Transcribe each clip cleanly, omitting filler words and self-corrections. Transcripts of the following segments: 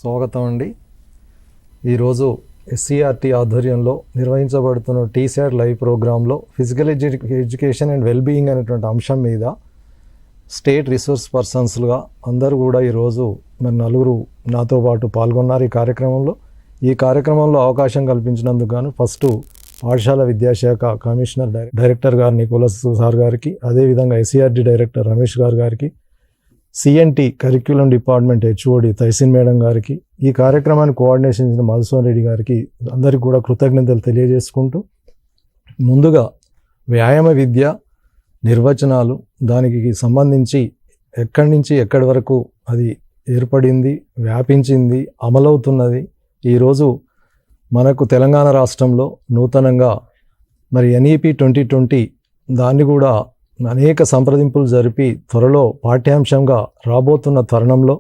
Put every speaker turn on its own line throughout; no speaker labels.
స్వాగతం అండి. ఈరోజు SCERT ఆధ్వర్యంలో నిర్వహించబడుతున్న TSAT లైవ్ ప్రోగ్రాంలో ఫిజికల్ ఎడ్యుకేషన్ అండ్ వెల్బీయింగ్ అనేటువంటి అంశం మీద స్టేట్ రిసోర్స్ పర్సన్స్గా అందరూ కూడా ఈరోజు మరి నలుగురు నాతో పాటు పాల్గొన్నారు ఈ కార్యక్రమంలో. ఈ కార్యక్రమంలో అవకాశం కల్పించినందుకు గాను ఫస్ట్ పాఠశాల విద్యాశాఖ కమిషనర్ డైరెక్టర్ గారు నికోలస్ సార్ గారికి, అదేవిధంగా SCERT డైరెక్టర్ రమేష్ గారికి, CNT కరిక్యులం డిపార్ట్మెంట్ HOD తైసిన్ మేడం గారికి, ఈ కార్యక్రమాన్ని కోఆర్డినేషన్ చేసిన మధుసూదన్ రెడ్డి గారికి అందరికీ కూడా కృతజ్ఞతలు తెలియజేసుకుంటూ, ముందుగా వ్యాయామ విద్య నిర్వచనాలు, దానికి సంబంధించి ఎక్కడి నుంచి ఎక్కడి వరకు అది ఏర్పడింది, వ్యాపించింది, అమలవుతున్నది. ఈరోజు మనకు తెలంగాణ రాష్ట్రంలో నూతనంగా మరి NEP 2020 దాన్ని కూడా అనేక సంప్రదింపులు జరిపి త్వరలో పాఠ్యాంశంగా రాబోతున్న తరుణంలో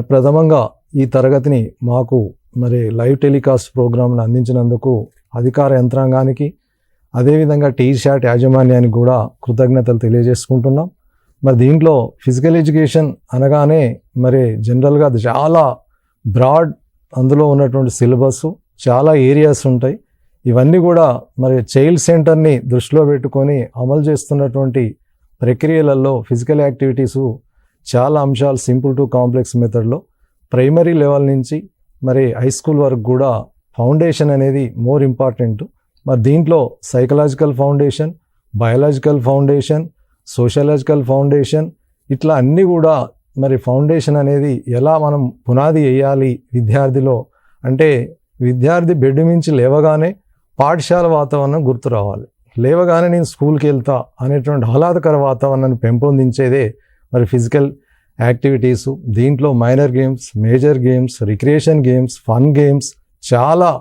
ప్రథమంగా ఈ తరగతిని మాకు మరి లైవ్ టెలికాస్ట్ ప్రోగ్రాంను అందించినందుకు అధికార యంత్రాంగానికి, అదేవిధంగా TSAT యాజమాన్యానికి కూడా కృతజ్ఞతలు తెలియజేసుకుంటున్నాం. మరి దీంట్లో ఫిజికల్ ఎడ్యుకేషన్ అనగానే మరి జనరల్గా అది చాలా బ్రాడ్, అందులో ఉన్నటువంటి సిలబస్ చాలా ఏరియాస్ ఉంటాయి. ఇవన్నీ కూడా మరి చైల్డ్ సెంటర్ని దృష్టిలో పెట్టుకొని అమలు చేస్తున్నటువంటి ప్రక్రియలలో ఫిజికల్ యాక్టివిటీసు చాలా అంశాలు సింపుల్ టు కాంప్లెక్స్ మెథడ్లో ప్రైమరీ లెవెల్ నుంచి మరి హై స్కూల్ వరకు కూడా ఫౌండేషన్ అనేది మోర్ ఇంపార్టెంట్. మరి దీంట్లో psychological foundation, biological foundation, sociological foundation, ఇట్లా అన్నీ కూడా మరి ఫౌండేషన్ అనేది ఎలా మనం పునాది వేయాలి విద్యార్థిలో అంటే, విద్యార్థి బెడ్ నుంచి లేవగానే పాఠశాల వాతావరణం గుర్తు రావాలి, లేవగానే నేను స్కూల్కి వెళ్తా అనేటువంటి ఆహ్లాదకర వాతావరణాన్ని పెంపొందించేదే మరి ఫిజికల్ యాక్టివిటీసు. దీంట్లో minor games, major games, recreation games, fun games, చాలా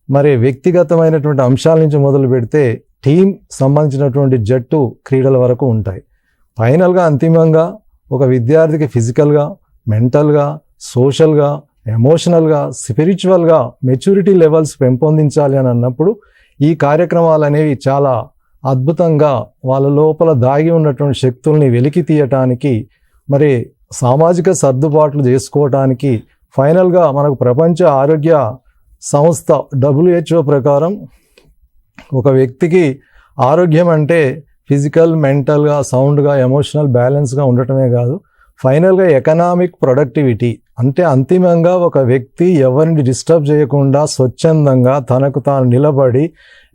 మరి వ్యక్తిగతమైనటువంటి అంశాల నుంచి మొదలు పెడితే టీం సంబంధించినటువంటి జట్టు క్రీడల వరకు ఉంటాయి. ఫైనల్గా అంతిమంగా ఒక విద్యార్థికి ఫిజికల్గా, మెంటల్గా, సోషల్గా, ఎమోషనల్గా, స్పిరిచువల్గా మెచ్యూరిటీ లెవెల్స్ పెంపొందించాలి అని అన్నప్పుడు ఈ కార్యక్రమాలు అనేవి చాలా అద్భుతంగా వాళ్ళ లోపల దాగి ఉన్నటువంటి శక్తుల్ని వెలికి తీయటానికి, మరి సామాజిక సర్దుబాట్లు చేసుకోవటానికి, ఫైనల్గా మనకు ప్రపంచ ఆరోగ్య సంస్థ WHO ప్రకారం ఒక వ్యక్తికి ఆరోగ్యం అంటే ఫిజికల్, మెంటల్గా, సౌండ్గా, ఎమోషనల్ బ్యాలెన్స్గా ఉండటమే కాదు, ఫైనల్గా ఎకనామిక్ ప్రొడక్టివిటీ అంటే అంతిమంగా ఒక వ్యక్తి ఎవరిని డిస్టర్బ్ చేయకుండా స్వచ్ఛందంగా తనకు తాను నిలబడి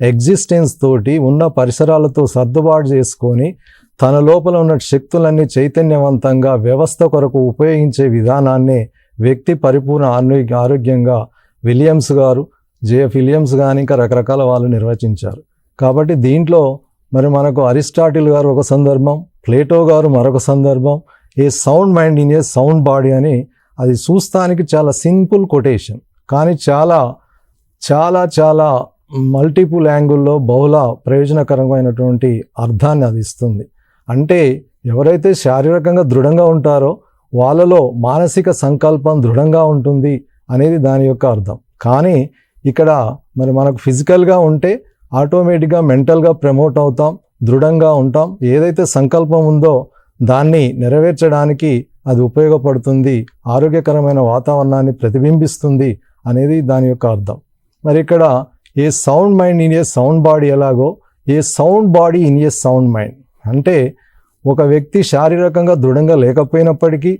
ఎగ్జిస్టెన్స్ తోటి ఉన్న పరిసరాలతో సర్దుబాటు చేసుకొని తన లోపల ఉన్న శక్తులన్నీ చైతన్యవంతంగా వ్యవస్థ కొరకు ఉపయోగించే విధానాన్ని వ్యక్తి పరిపూర్ణ ఆరోగ్యంగా విలియమ్స్ గారు, JF విలియమ్స్ కానీ ఇంకా రకరకాల వాళ్ళు నిర్వచించారు. కాబట్టి దీంట్లో మరి మనకు అరిస్టాటిల్ గారు ఒక సందర్భం, ప్లేటో గారు మరొక సందర్భం, a sound mind in a sound body అని, అది చూస్తానికి చాలా సింపుల్ కొటేషన్ కానీ చాలా చాలా చాలా మల్టిపుల్ యాంగిల్లో బహుళ ప్రయోజనకరమైనటువంటి అర్థాన్ని అది ఇస్తుంది. అంటే ఎవరైతే శారీరకంగా దృఢంగా ఉంటారో వాళ్ళలో మానసిక సంకల్పం దృఢంగా ఉంటుంది అనేది దాని యొక్క అర్థం. కానీ ఇక్కడ మరి మనకు ఫిజికల్గా ఉంటే ఆటోమేటిక్గా మెంటల్గా ప్రమోట్ అవుతాం, దృఢంగా ఉంటాం, ఏదైతే సంకల్పం ఉందో దాన్ని నెరవేర్చడానికి అది ఉపయోగపడుతుంది, ఆరోగ్యకరమైన వాతావరణాన్ని ప్రతిబింబిస్తుంది అనేది దాని యొక్క అర్థం. మరి ఇక్కడ a sound mind in a sound body ఎలాగో a sound body in a sound mind అంటే, ఒక వ్యక్తి శారీరకంగా దృఢంగా లేకపోయినప్పటికీ,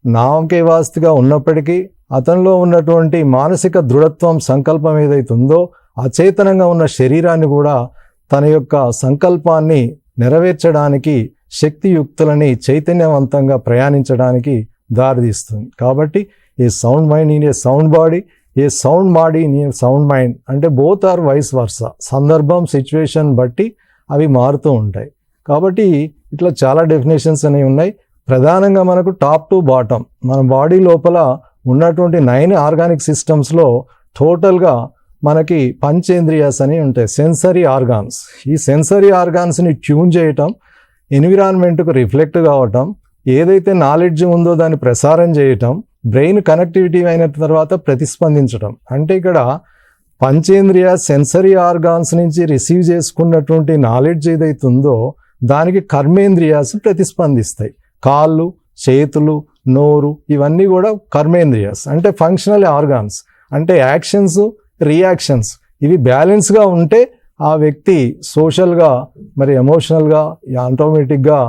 నామకేవాస్తిగా ఉన్నప్పటికీ అతనిలో ఉన్నటువంటి మానసిక దృఢత్వం, సంకల్పం ఏదైతే ఉందో అచేతనంగా ఉన్న శరీరాన్ని కూడా తన యొక్క సంకల్పాన్ని నెరవేర్చడానికి, శక్తియుక్తులని చైతన్యవంతంగా ప్రయాణించడానికి దారితీస్తుంది. కాబట్టి a sound mind in a sound body, a sound body in a sound mind అంటే బోత్ ఆర్ వైస్ వర్సా, సందర్భం సిచ్యువేషన్ బట్టి అవి మారుతూ ఉంటాయి. కాబట్టి ఇట్లా చాలా డెఫినేషన్స్ అనేవి ఉన్నాయి. ప్రధానంగా మనకు టాప్ టు బాటమ్ మన బాడీ లోపల ఉన్నటువంటి 9 ఆర్గానిక్ సిస్టమ్స్లో టోటల్గా మనకి పంచేంద్రియాస్ అని ఉంటాయి, సెన్సరీ ఆర్గాన్స్. ఈ సెన్సరీ ఆర్గాన్స్ని ట్యూన్ చేయటం, ఎన్విరాన్మెంట్కు రిఫ్లెక్ట్ కావటం, ఏదైతే నాలెడ్జ్ ఉందో దాన్ని ప్రసారం చేయటం, బ్రెయిన్ కనెక్టివిటీ అయిన తర్వాత ప్రతిస్పందించటం. అంటే ఇక్కడ పంచేంద్రియ సెన్సరీ ఆర్గాన్స్ నుంచి రిసీవ్ చేసుకున్నటువంటి నాలెడ్జ్ ఏదైతే ఉందో దానికి కర్మేంద్రియాస్ ప్రతిస్పందిస్తాయి. కాళ్ళు, చేతులు, నోరు, ఇవన్నీ కూడా కర్మేంద్రియాస్ అంటే ఫంక్షనల్ ఆర్గాన్స్, అంటే యాక్షన్స్ రియాక్షన్స్ ఇవి బ్యాలెన్స్గా ఉంటే ఆ వ్యక్తి సోషల్గా మరి ఎమోషనల్గా ఆటోమేటిక్గా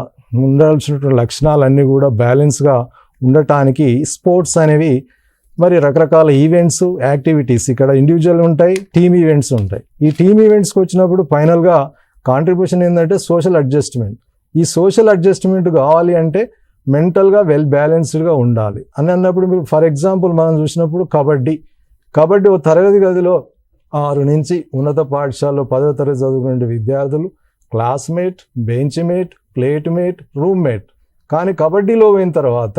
ఉండాల్సినటువంటి లక్షణాలన్నీ కూడా బ్యాలెన్స్గా ఉండటానికి స్పోర్ట్స్ అనేవి మరి రకరకాల ఈవెంట్స్ యాక్టివిటీస్ ఇక్కడ ఇండివిజువల్ ఉంటాయి, టీమ్ ఈవెంట్స్ ఉంటాయి. ఈ టీమ్ ఈవెంట్స్కి వచ్చినప్పుడు ఫైనల్గా కాంట్రిబ్యూషన్ ఏంటంటే సోషల్ అడ్జస్ట్మెంట్. ఈ సోషల్ అడ్జస్ట్మెంట్ కావాలి అంటే మెంటల్గా వెల్ బ్యాలెన్స్డ్గా ఉండాలి అని అన్నప్పుడు మీరు ఫర్ ఎగ్జాంపుల్ మనం చూసినప్పుడు కబడ్డీ ఓ తరగతి గదిలో 6 నుంచి ఉన్నత పాఠశాలలో 10వ తరగతి చదువుకునే విద్యార్థులు క్లాస్మేట్, బెంచ్మేట్, ప్లేట్మేట్, రూమ్మేట్. కానీ కబడ్డీలో పోయిన తర్వాత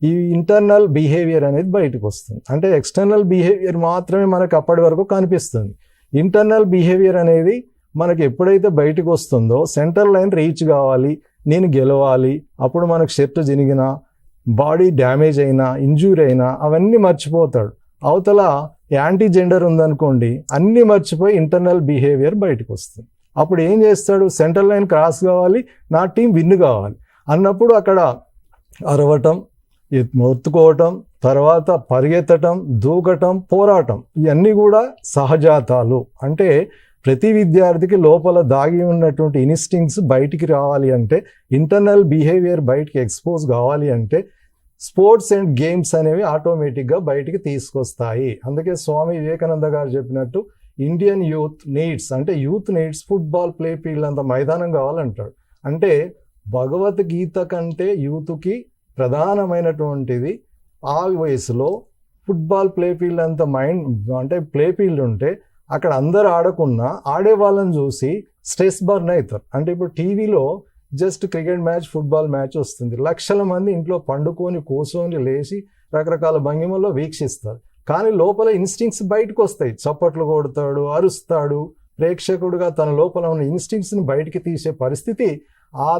ఈ ఇంటర్నల్ బిహేవియర్ అనేది బయటకు వస్తుంది. అంటే ఎక్స్టర్నల్ బిహేవియర్ మాత్రమే మనకు అప్పటి వరకు కనిపిస్తుంది. ఇంటర్నల్ బిహేవియర్ అనేది మనకి ఎప్పుడైతే బయటకు వస్తుందో సెంటర్ లైన్ రీచ్ కావాలి, నేను గెలవాలి, అప్పుడు మనకు షర్ట్ జినిగినా, బాడీ డ్యామేజ్ అయినా, ఇంజూరీ అయినా అవన్నీ మర్చిపోతాడు. అవతల యాంటీ జెండర్ ఉందనుకోండి, అన్నీ మర్చిపోయి ఇంటర్నల్ బిహేవియర్ బయటకు వస్తుంది. అప్పుడు ఏం చేస్తాడు, సెంటర్ లైన్ క్రాస్ కావాలి, నా టీం విన్ కావాలి అన్నప్పుడు అక్కడ అరవటం, మొత్తుకోవటం, తర్వాత పరిగెత్తటం, దూకటం, పోరాటం ఇవన్నీ కూడా సహజాతాలు. అంటే ప్రతి విద్యార్థికి లోపల దాగి ఉన్నటువంటి ఇన్స్టింక్ట్స్ బయటికి రావాలి అంటే, ఇంటర్నల్ బిహేవియర్ బయటికి ఎక్స్పోజ్ కావాలి అంటే స్పోర్ట్స్ అండ్ గేమ్స్ అనేవి ఆటోమేటిక్గా బయటికి తీసుకొస్తాయి. అందుకే స్వామి వివేకానంద గారు చెప్పినట్టు ఇండియన్ యూత్ నీడ్స్, అంటే youth needs football play field అంత మైదానం కావాలంటాడు. అంటే భగవద్గీత కంటే యూత్కి ప్రధానమైనటువంటిది ఆ వయసులో ఫుట్బాల్ ప్లే ఫీల్డ్ అంత అంటే ప్లే ఫీల్డ్ ఉంటే అక్కడ అందరు ఆడకున్నా ఆడే వాళ్ళని చూసి స్ట్రెస్ బర్న్ అవుతారు. అంటే ఇప్పుడు టీవీలో just cricket match, football match వస్తుంది, లక్షల మంది ఇంట్లో పండుకొని కూర్చొని లేచి రకరకాల భంగిమల్లో వీక్షిస్తారు. కానీ లోపల ఇన్స్టింక్ట్స్ బయటకు వస్తాయి, చప్పట్లు కొడతాడు, అరుస్తాడు, ప్రేక్షకుడుగా తన లోపల ఉన్న ఇన్స్టింక్ట్స్ని బయటికి తీసే పరిస్థితి ఆ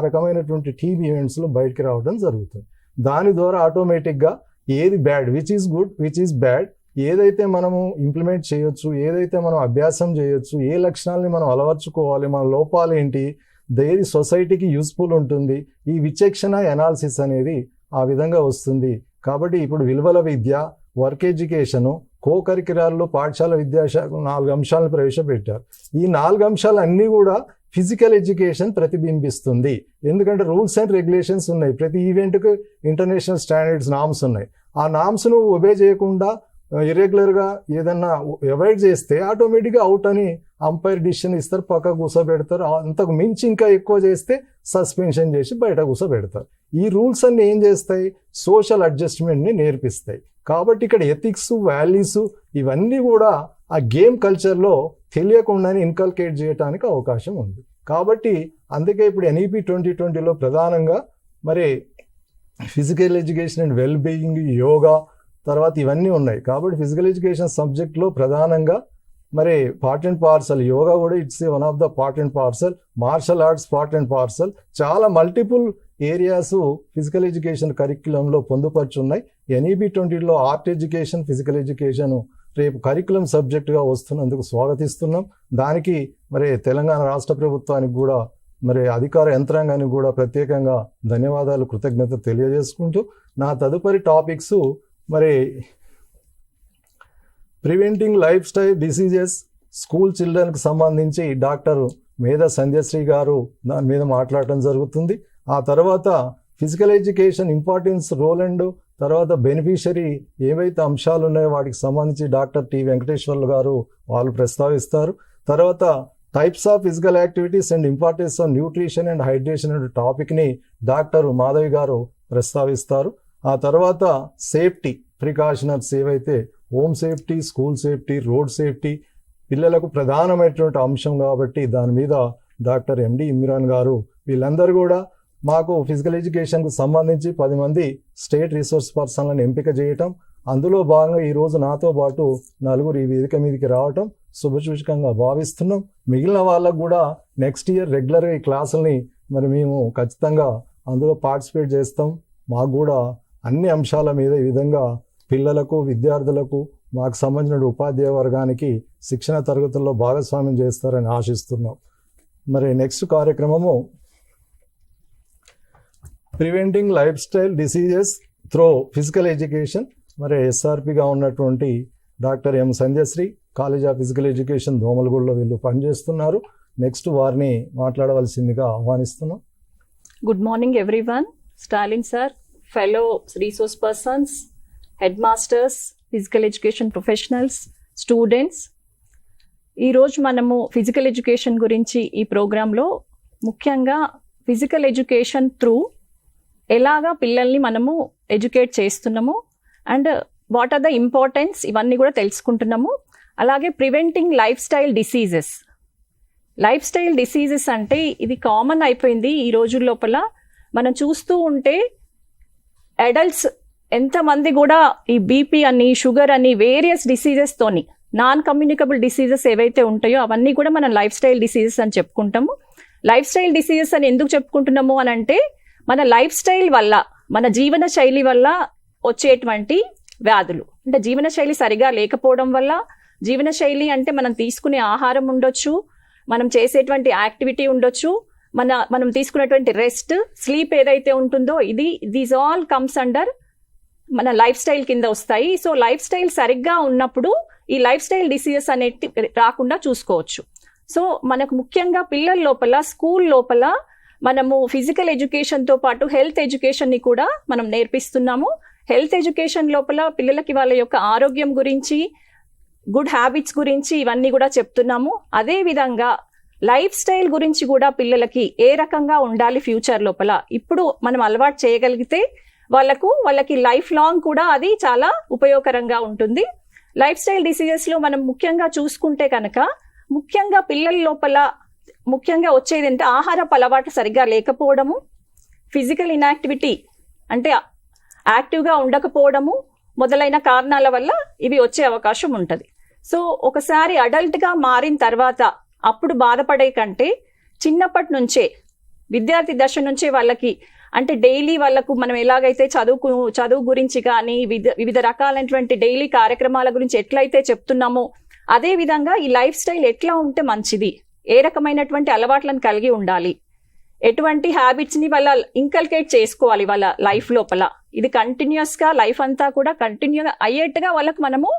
రకమైనటువంటి టీవీ ఈవెంట్స్లో బయటికి రావడం జరుగుతుంది. దాని ద్వారా ఆటోమేటిక్గా ఏది bad, which is good, which is bad, ఏదైతే మనము ఇంప్లిమెంట్ చేయొచ్చు, ఏదైతే మనం అభ్యాసం చేయొచ్చు, ఏ లక్షణాలని మనం అలవర్చుకోవాలి, మన లోపాలు ఏంటి, ఏది సొసైటీకి యూస్ఫుల్ ఉంటుంది, ఈ విచక్షణ ఎనాలిసిస్ అనేది ఆ విధంగా వస్తుంది. కాబట్టి ఇప్పుడు విలువల విద్య, వర్క్ ఎడ్యుకేషను, కరిక్యులర్లో పాఠశాల విద్యాశాఖ 4 అంశాలను ప్రవేశపెట్టారు. ఈ 4 అంశాలు అన్నీ కూడా ఫిజికల్ ఎడ్యుకేషన్ ప్రతిబింబిస్తుంది. ఎందుకంటే రూల్స్ అండ్ రెగ్యులేషన్స్ ఉన్నాయి, ప్రతి ఈవెంట్కి ఇంటర్నేషనల్ స్టాండర్డ్స్ నామ్స్ ఉన్నాయి. ఆ నామ్స్ను ఒబే చేయకుండా ఇర్రెగ్యులర్గా ఏదన్నా అవాయిడ్ చేస్తే ఆటోమేటిక్గా అవుట్ అని అంపైర్ డిసిషన్ ఇస్తారు, పక్క కూర్చోబెడతారు. అంతకు మించి ఇంకా ఎక్కువ చేస్తే సస్పెన్షన్ చేసి బయట కూర్చోబెడతారు. ఈ రూల్స్ అన్ని ఏం చేస్తాయి, సోషల్ అడ్జస్ట్మెంట్ని నేర్పిస్తాయి. కాబట్టి ఇక్కడ ఎథిక్స్, వాల్యూస్ ఇవన్నీ కూడా ఆ గేమ్ కల్చర్లో తెలియకుండానే ఇన్కల్కేట్ చేయడానికి అవకాశం ఉంది. కాబట్టి అందుకే ఇప్పుడు NEP 2020లో ప్రధానంగా మరి physical education and well being, yoga, తర్వాత ఇవన్నీ ఉన్నాయి. కాబట్టి ఫిజికల్ ఎడ్యుకేషన్ సబ్జెక్ట్లో ప్రధానంగా మరి పార్ట్ అండ్ పార్సల్, యోగా కూడా it's one of the part and parcel, martial arts part and parcel, చాలా మల్టిపుల్ ఏరియాస్ ఫిజికల్ ఎడ్యుకేషన్ కరిక్యులంలో పొందుపరుచున్నాయి. NEP 20లో ఆర్ట్ ఎడ్యుకేషన్, ఫిజికల్ ఎడ్యుకేషన్ రేపు కరిక్యులం సబ్జెక్టుగా వస్తున్నందుకు స్వాగతిస్తున్నాం. దానికి మరి తెలంగాణ రాష్ట్ర ప్రభుత్వానికి కూడా మరి అధికార యంత్రాంగానికి కూడా ప్రత్యేకంగా ధన్యవాదాలు, కృతజ్ఞత తెలియజేసుకుంటూ నా తదుపరి టాపిక్స్ మరి preventing lifestyle diseases school చిల్డ్రన్కి సంబంధించి డాక్టర్ మేధా సంధ్యశ్రీ గారు దాని మీద మాట్లాడటం జరుగుతుంది. ఆ తర్వాత physical education importance, role and తర్వాత బెనిఫిషరీ ఏవైతే అంశాలు ఉన్నాయో వాటికి సంబంధించి డాక్టర్ టి వెంకటేశ్వర్లు గారు వాళ్ళు ప్రస్తావిస్తారు. తర్వాత types of physical activities and importance of nutrition and hydration అనే టాపిక్ని డాక్టర్ మాధవి గారు ప్రస్తావిస్తారు. ఆ తర్వాత సేఫ్టీ ప్రికాషనర్స్ ఏవైతే home safety, school safety, road safety పిల్లలకు ప్రధానమైనటువంటి అంశం కాబట్టి దాని మీద డాక్టర్ MD ఇమ్రాన్ గారు వీళ్ళందరూ కూడా మాకు ఫిజికల్ ఎడ్యుకేషన్కు సంబంధించి 10 మంది స్టేట్ రిసోర్స్ పర్సన్లను ఎంపిక చేయటం, అందులో భాగంగా ఈరోజు నాతో పాటు 4 ఈ వేదిక మీదకి రావటం శుభసూచకంగా భావిస్తున్నాం. మిగిలిన వాళ్ళకు కూడా నెక్స్ట్ ఇయర్ రెగ్యులర్గా ఈ క్లాసుల్ని మరి మేము ఖచ్చితంగా అందులో పార్టిసిపేట్ చేస్తాం. మాకు కూడా అన్ని అంశాల మీద ఈ విధంగా పిల్లలకు, విద్యార్థులకు, మాకు సంబంధించిన ఉపాధ్యాయ వర్గానికి శిక్షణ తరగతుల్లో భాగస్వామ్యం చేస్తారని ఆశిస్తున్నాం. మరి నెక్స్ట్ కార్యక్రమము preventing lifestyle diseases through physical education. మరి ఎస్ఆర్పిగా ఉన్నటువంటి doctor M Sandhyashri, college of physical education దోమలగూడలో వీళ్ళు పనిచేస్తున్నారు. నెక్స్ట్ వారిని మాట్లాడవలసిందిగా ఆహ్వానిస్తున్నాం.
Good morning everyone. Stalin sir, fellow resource persons, headmasters, physical education professionals, students, ఈరోజు మనము ఫిజికల్ ఎడ్యుకేషన్ గురించి ఈ ప్రోగ్రాంలో ముఖ్యంగా ఫిజికల్ ఎడ్యుకేషన్ త్రూ ఎలాగా పిల్లల్ని మనము ఎడ్యుకేట్ చేస్తున్నాము and what are the importance ఇవన్నీ కూడా తెలుసుకుంటున్నాము. అలాగే preventing lifestyle diseases. Lifestyle diseases అంటే ఇది కామన్ అయిపోయింది ఈ రోజుల లోపల. మనం చూస్తూ ఉంటే అడల్ట్స్ ఎంతమంది కూడా ఈ బీపీ అని, షుగర్ అని, వేరియస్ డిసీజెస్తోని, నాన్ కమ్యూనికబుల్ డిసీజెస్ ఏవైతే ఉంటాయో అవన్నీ కూడా మనం లైఫ్ స్టైల్ డిసీజెస్ అని చెప్పుకుంటాము. లైఫ్ స్టైల్ డిసీజెస్ అని ఎందుకు చెప్పుకుంటున్నాము అని అంటే మన లైఫ్ స్టైల్ వల్ల, మన జీవన శైలి వల్ల వచ్చేటువంటి వ్యాధులు. అంటే జీవన శైలి సరిగా లేకపోవడం వల్ల, జీవన శైలి అంటే మనం తీసుకునే ఆహారం ఉండొచ్చు, మనం చేసేటువంటి యాక్టివిటీ ఉండొచ్చు, మనం తీసుకునేటువంటి రెస్ట్, స్లీప్ ఏదైతే ఉంటుందో దీస్ ఆల్ కమ్స్ అండర్ మన లైఫ్ స్టైల్ కింద వస్తాయి. సో లైఫ్ స్టైల్ సరిగ్గా ఉన్నప్పుడు ఈ లైఫ్ స్టైల్ డిసీజెస్ అనేటి రాకుండా చూసుకోవచ్చు. సో మనకు ముఖ్యంగా పిల్లల లోపల, స్కూల్ లోపల మనము ఫిజికల్ ఎడ్యుకేషన్తో పాటు హెల్త్ ఎడ్యుకేషన్ని కూడా మనం నేర్పిస్తున్నాము. హెల్త్ ఎడ్యుకేషన్ లోపల పిల్లలకి వాళ్ళ యొక్క ఆరోగ్యం గురించి, గుడ్ హ్యాబిట్స్ గురించి ఇవన్నీ కూడా చెప్తున్నాము. అదేవిధంగా లైఫ్ స్టైల్ గురించి కూడా పిల్లలకి ఏ రకంగా ఉండాలి ఫ్యూచర్ లోపల ఇప్పుడు మనం అలవాటు చేయగలిగితే వాళ్ళకి లైఫ్ లాంగ్ కూడా అది చాలా ఉపయోగకరంగా ఉంటుంది. లైఫ్ స్టైల్ డిసీజెస్లో మనం ముఖ్యంగా చూసుకుంటే కనుక ముఖ్యంగా పిల్లల లోపల ముఖ్యంగా వచ్చేది అంటే ఆహారపు అలవాటు సరిగ్గా లేకపోవడము, ఫిజికల్ ఇన్యాక్టివిటీ అంటే యాక్టివ్గా ఉండకపోవడము మొదలైన కారణాల వల్ల ఇవి వచ్చే అవకాశం ఉంటుంది. సో ఒకసారి అడల్ట్గా మారిన తర్వాత అప్పుడు బాధపడే కంటే చిన్నప్పటి నుంచే, విద్యార్థి దశ నుంచే వాళ్ళకి అంటే డైలీ వాళ్ళకు మనం ఎలాగైతే చదువు గురించి కానీ వివిధ రకాలైనటువంటి డైలీ కార్యక్రమాల గురించి ఎట్లయితే చెప్తున్నామో అదే విధంగా ఈ లైఫ్ స్టైల్ ఎట్లా ఉంటే మంచిది, ఏ రకమైనటువంటి అలవాట్లను కలిగి ఉండాలి, ఎటువంటి హ్యాబిట్స్ని వాళ్ళ ఇంకల్కేట్ చేసుకోవాలి వాళ్ళ లైఫ్ లోపల, ఇది కంటిన్యూస్గా లైఫ్ అంతా కూడా కంటిన్యూ అయ్యేట్టుగా వాళ్ళకు మనము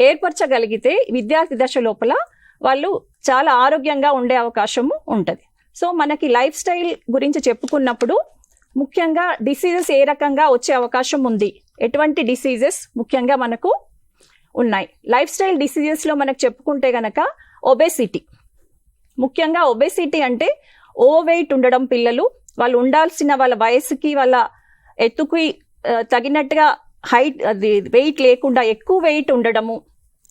ఏర్పరచగలిగితే విద్యార్థి దశ లోపల వాళ్ళు చాలా ఆరోగ్యంగా ఉండే అవకాశము ఉంటుంది. సో మనకి లైఫ్ స్టైల్ గురించి చెప్పుకున్నప్పుడు ముఖ్యంగా డిసీజెస్ ఏ రకంగా వచ్చే అవకాశం ఉంది, ఎటువంటి డిసీజెస్ ముఖ్యంగా మనకు ఉన్నాయి. లైఫ్ స్టైల్ డిసీజెస్లో మనకు చెప్పుకుంటే కనుక ఒబేసిటీ. ముఖ్యంగా ఒబేసిటీ అంటే ఓవర్ వెయిట్ ఉండడం, పిల్లలు వాళ్ళు ఉండాల్సిన వాళ్ళ వయసుకి వాళ్ళ ఎత్తుకి తగినట్టుగా అది వెయిట్ లేకుండా ఎక్కువ వెయిట్ ఉండడము,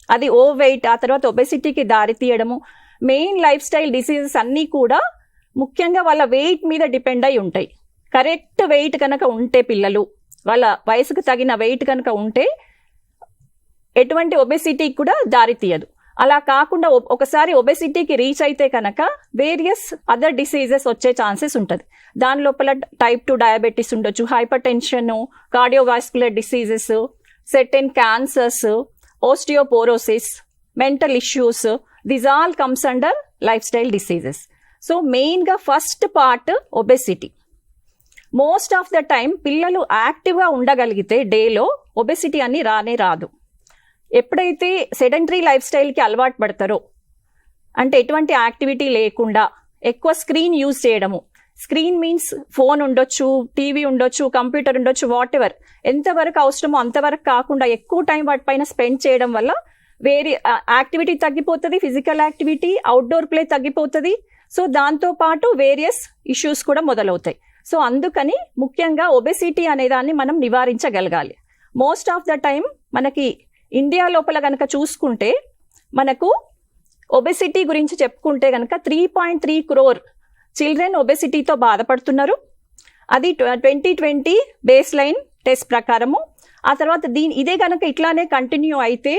అది ఓవర్ వెయిట్, ఆ తర్వాత ఒబేసిటీకి దారి తీయడము. మెయిన్ లైఫ్ స్టైల్ డిసీజెస్ అన్నీ కూడా ముఖ్యంగా వాళ్ళ వెయిట్ మీద డిపెండ్ అయి ఉంటాయి. కరెక్ట్ వెయిట్ కనుక ఉంటే పిల్లలు వాళ్ళ వయసుకు తగిన వెయిట్ కనుక ఉంటే ఎటువంటి ఒబేసిటీకి కూడా దారి తీయదు. అలా కాకుండా ఒకసారి ఒబేసిటీకి రీచ్ అయితే కనుక వేరియస్ అదర్ డిసీజెస్ వచ్చే ఛాన్సెస్ ఉంటుంది. దాని లోపల టైప్ 2 డయాబెటీస్ ఉండొచ్చు, hypertension, cardiovascular diseases, certain cancers, osteoporosis, mental issues, this all comes under lifestyle diseases. So మెయిన్గా first part obesity. Most of the time పిల్లలు యాక్టివ్గా ఉండగలిగితే డేలో ఒబేసిటీ అని రానే రాదు. ఎప్పుడైతే సెడెంటరీ లైఫ్ స్టైల్కి అలవాటు పడతారో, అంటే ఎటువంటి యాక్టివిటీ లేకుండా ఎక్కువ స్క్రీన్ యూజ్ చేయడము, స్క్రీన్ మీన్స్ ఫోన్ ఉండొచ్చు, టీవీ ఉండొచ్చు, కంప్యూటర్ ఉండొచ్చు, వాట్ ఎవర్, ఎంతవరకు అవసరమో అంతవరకు కాకుండా ఎక్కువ టైం వాటిపైన స్పెండ్ చేయడం వల్ల వేరే యాక్టివిటీ తగ్గిపోతుంది, ఫిజికల్ యాక్టివిటీ, అవుట్డోర్ ప్లే తగ్గిపోతుంది. సో దాంతోపాటు వేరియస్ ఇష్యూస్ కూడా మొదలవుతాయి. సో అందుకని ముఖ్యంగా ఒబెసిటీ అనేదాన్ని మనం నివారించగలగాలి. మోస్ట్ ఆఫ్ ద టైం మనకి ఇండియా లోపల కనుక చూసుకుంటే మనకు ఒబెసిటీ గురించి చెప్పుకుంటే కనుక 3.3 crore చిల్డ్రన్ ఒబెసిటీతో బాధపడుతున్నారు. అది 2020 బేస్ లైన్ టెస్ట్ ప్రకారము. ఆ తర్వాత ఇదే కనుక ఇట్లానే కంటిన్యూ అయితే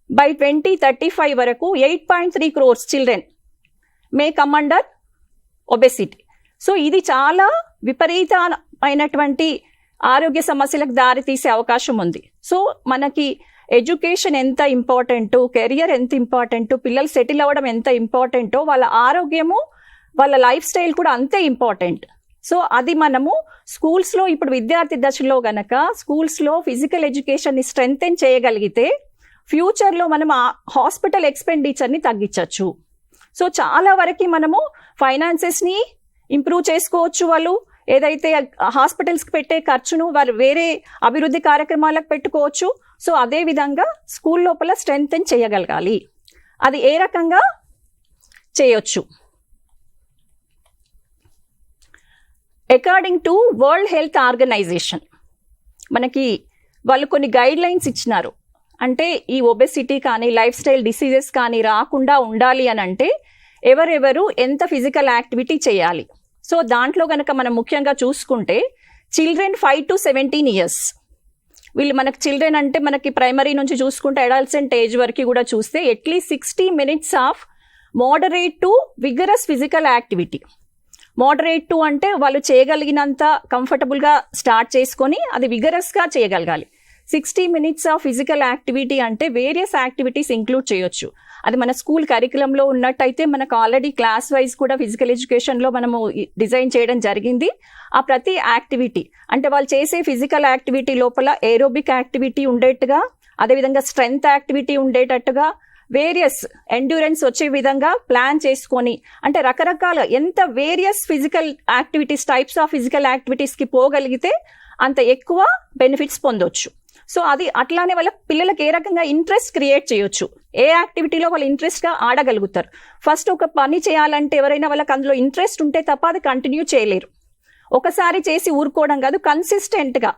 బై 2035 వరకు 8.3 crores children may come under obesity. So ఇది చాలా విపరీతమైనటువంటి ఆరోగ్య సమస్యలకు దారితీసే అవకాశం ఉంది. సో మనకి ఎడ్యుకేషన్ ఎంత ఇంపార్టెంటో, కెరియర్ ఎంత ఇంపార్టెంటో, పిల్లలు సెటిల్ అవ్వడం ఎంత ఇంపార్టెంటో, వాళ్ళ ఆరోగ్యము వాళ్ళ లైఫ్ స్టైల్ కూడా అంతే ఇంపార్టెంట్. సో అది మనము స్కూల్స్లో ఇప్పుడు విద్యార్థి దశలో గనక స్కూల్స్లో ఫిజికల్ ఎడ్యుకేషన్ని స్ట్రెంగ్తెన్ చేయగలిగితే ఫ్యూచర్లో మనం ఆ హాస్పిటల్ ఎక్స్పెండిచర్ని తగ్గించవచ్చు. సో చాలా వరకు మనము ఫైనాన్సెస్ని ఇంప్రూవ్ చేసుకోవచ్చు. వాళ్ళు ఏదైతే హాస్పిటల్స్కి పెట్టే ఖర్చును వారు వేరే అభివృద్ధి కార్యక్రమాలకు పెట్టుకోవచ్చు. సో అదే విధంగా స్కూల్ లోపల స్ట్రెంగ్తెన్ చేయగలగాలి. అది ఏ రకంగా చేయొచ్చు? According to World Health Organization మనకి వాళ్ళు కొన్ని గైడ్ లైన్స్ ఇచ్చినారు. అంటే ఈ ఒబెసిటీ కానీ లైఫ్ స్టైల్ డిసీజెస్ కానీ రాకుండా ఉండాలి అని అంటే ఎవరెవరు ఎంత ఫిజికల్ యాక్టివిటీ చేయాలి. సో దాంట్లో కనుక మనం ముఖ్యంగా చూసుకుంటే చిల్డ్రన్ 5 to 17 years వీళ్ళు మనకి చిల్డ్రన్ అంటే మనకి ప్రైమరీ నుంచి చూసుకుంటే అడల్సెంట్ ఏజ్ వరకు కూడా చూస్తే at least 60 minutes of moderate to vigorous physical activity. Moderate to అంటే వాళ్ళు చేయగలిగినంత కంఫర్టబుల్గా స్టార్ట్ చేసుకొని అది విగరస్గా చేయగలగాలి. 60 minutes ఆఫ్ ఫిజికల్ యాక్టివిటీ అంటే వేరియస్ యాక్టివిటీస్ ఇంక్లూడ్ చేయొచ్చు. అది మన స్కూల్ కరికులంలో ఉన్నట్టయితే మనకు ఆల్రెడీ క్లాస్ వైజ్ కూడా ఫిజికల్ ఎడ్యుకేషన్లో మనము డిజైన్ చేయడం జరిగింది. ఆ ప్రతి యాక్టివిటీ అంటే వాళ్ళు చేసే ఫిజికల్ యాక్టివిటీ లోపల ఏరోబిక్ యాక్టివిటీ ఉండేట్టుగా, అదేవిధంగా స్ట్రెంగ్త్ యాక్టివిటీ ఉండేటట్టుగా, వేరియస్ ఎండ్యూరెన్స్ వచ్చే విధంగా ప్లాన్ చేసుకొని, అంటే రకరకాల ఎంత various physical activities types of physical యాక్టివిటీస్కి పోగలిగితే అంత ఎక్కువ బెనిఫిట్స్ పొందొచ్చు. సో అది అట్లానే వాళ్ళ పిల్లలకి ఏ రకంగా ఇంట్రెస్ట్ క్రియేట్ చేయొచ్చు, ఏ యాక్టివిటీలో వాళ్ళు ఇంట్రెస్ట్గా ఆడగలుగుతారు. ఫస్ట్ ఒక పని చేయాలంటే ఎవరైనా వాళ్ళకి అందులో ఇంట్రెస్ట్ ఉంటే తప్ప అది కంటిన్యూ చేయలేరు. ఒకసారి చేసి ఊరుకోవడం కాదు, కన్సిస్టెంట్గా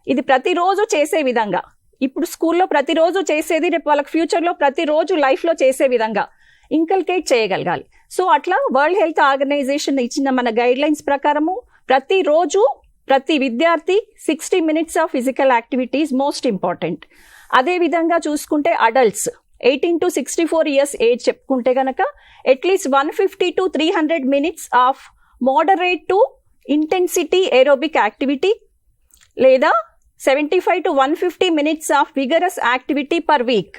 ఇది ప్రతిరోజు చేసే విధంగా, ఇప్పుడు స్కూల్లో ప్రతిరోజు చేసేది రేపు వాళ్ళకి ఫ్యూచర్లో ప్రతిరోజు లైఫ్లో చేసే విధంగా ఇంకల్కేట్ చేయగలగాలి. సో అట్లా వరల్డ్ హెల్త్ ఆర్గనైజేషన్ ఇచ్చిన మన గైడ్ లైన్స్ ప్రకారము ప్రతిరోజు ప్రతి విద్యార్థి 60 minutes of physical activity is most important. అదేవిధంగా చూసుకుంటే అడల్ట్స్ 18 to 64 years ఏజ్ చెప్పుకుంటే కనుక at least 150 to 300 minutes of moderate to intensity aerobic activity లేదా 75 to 150 minutes of vigorous activity per week.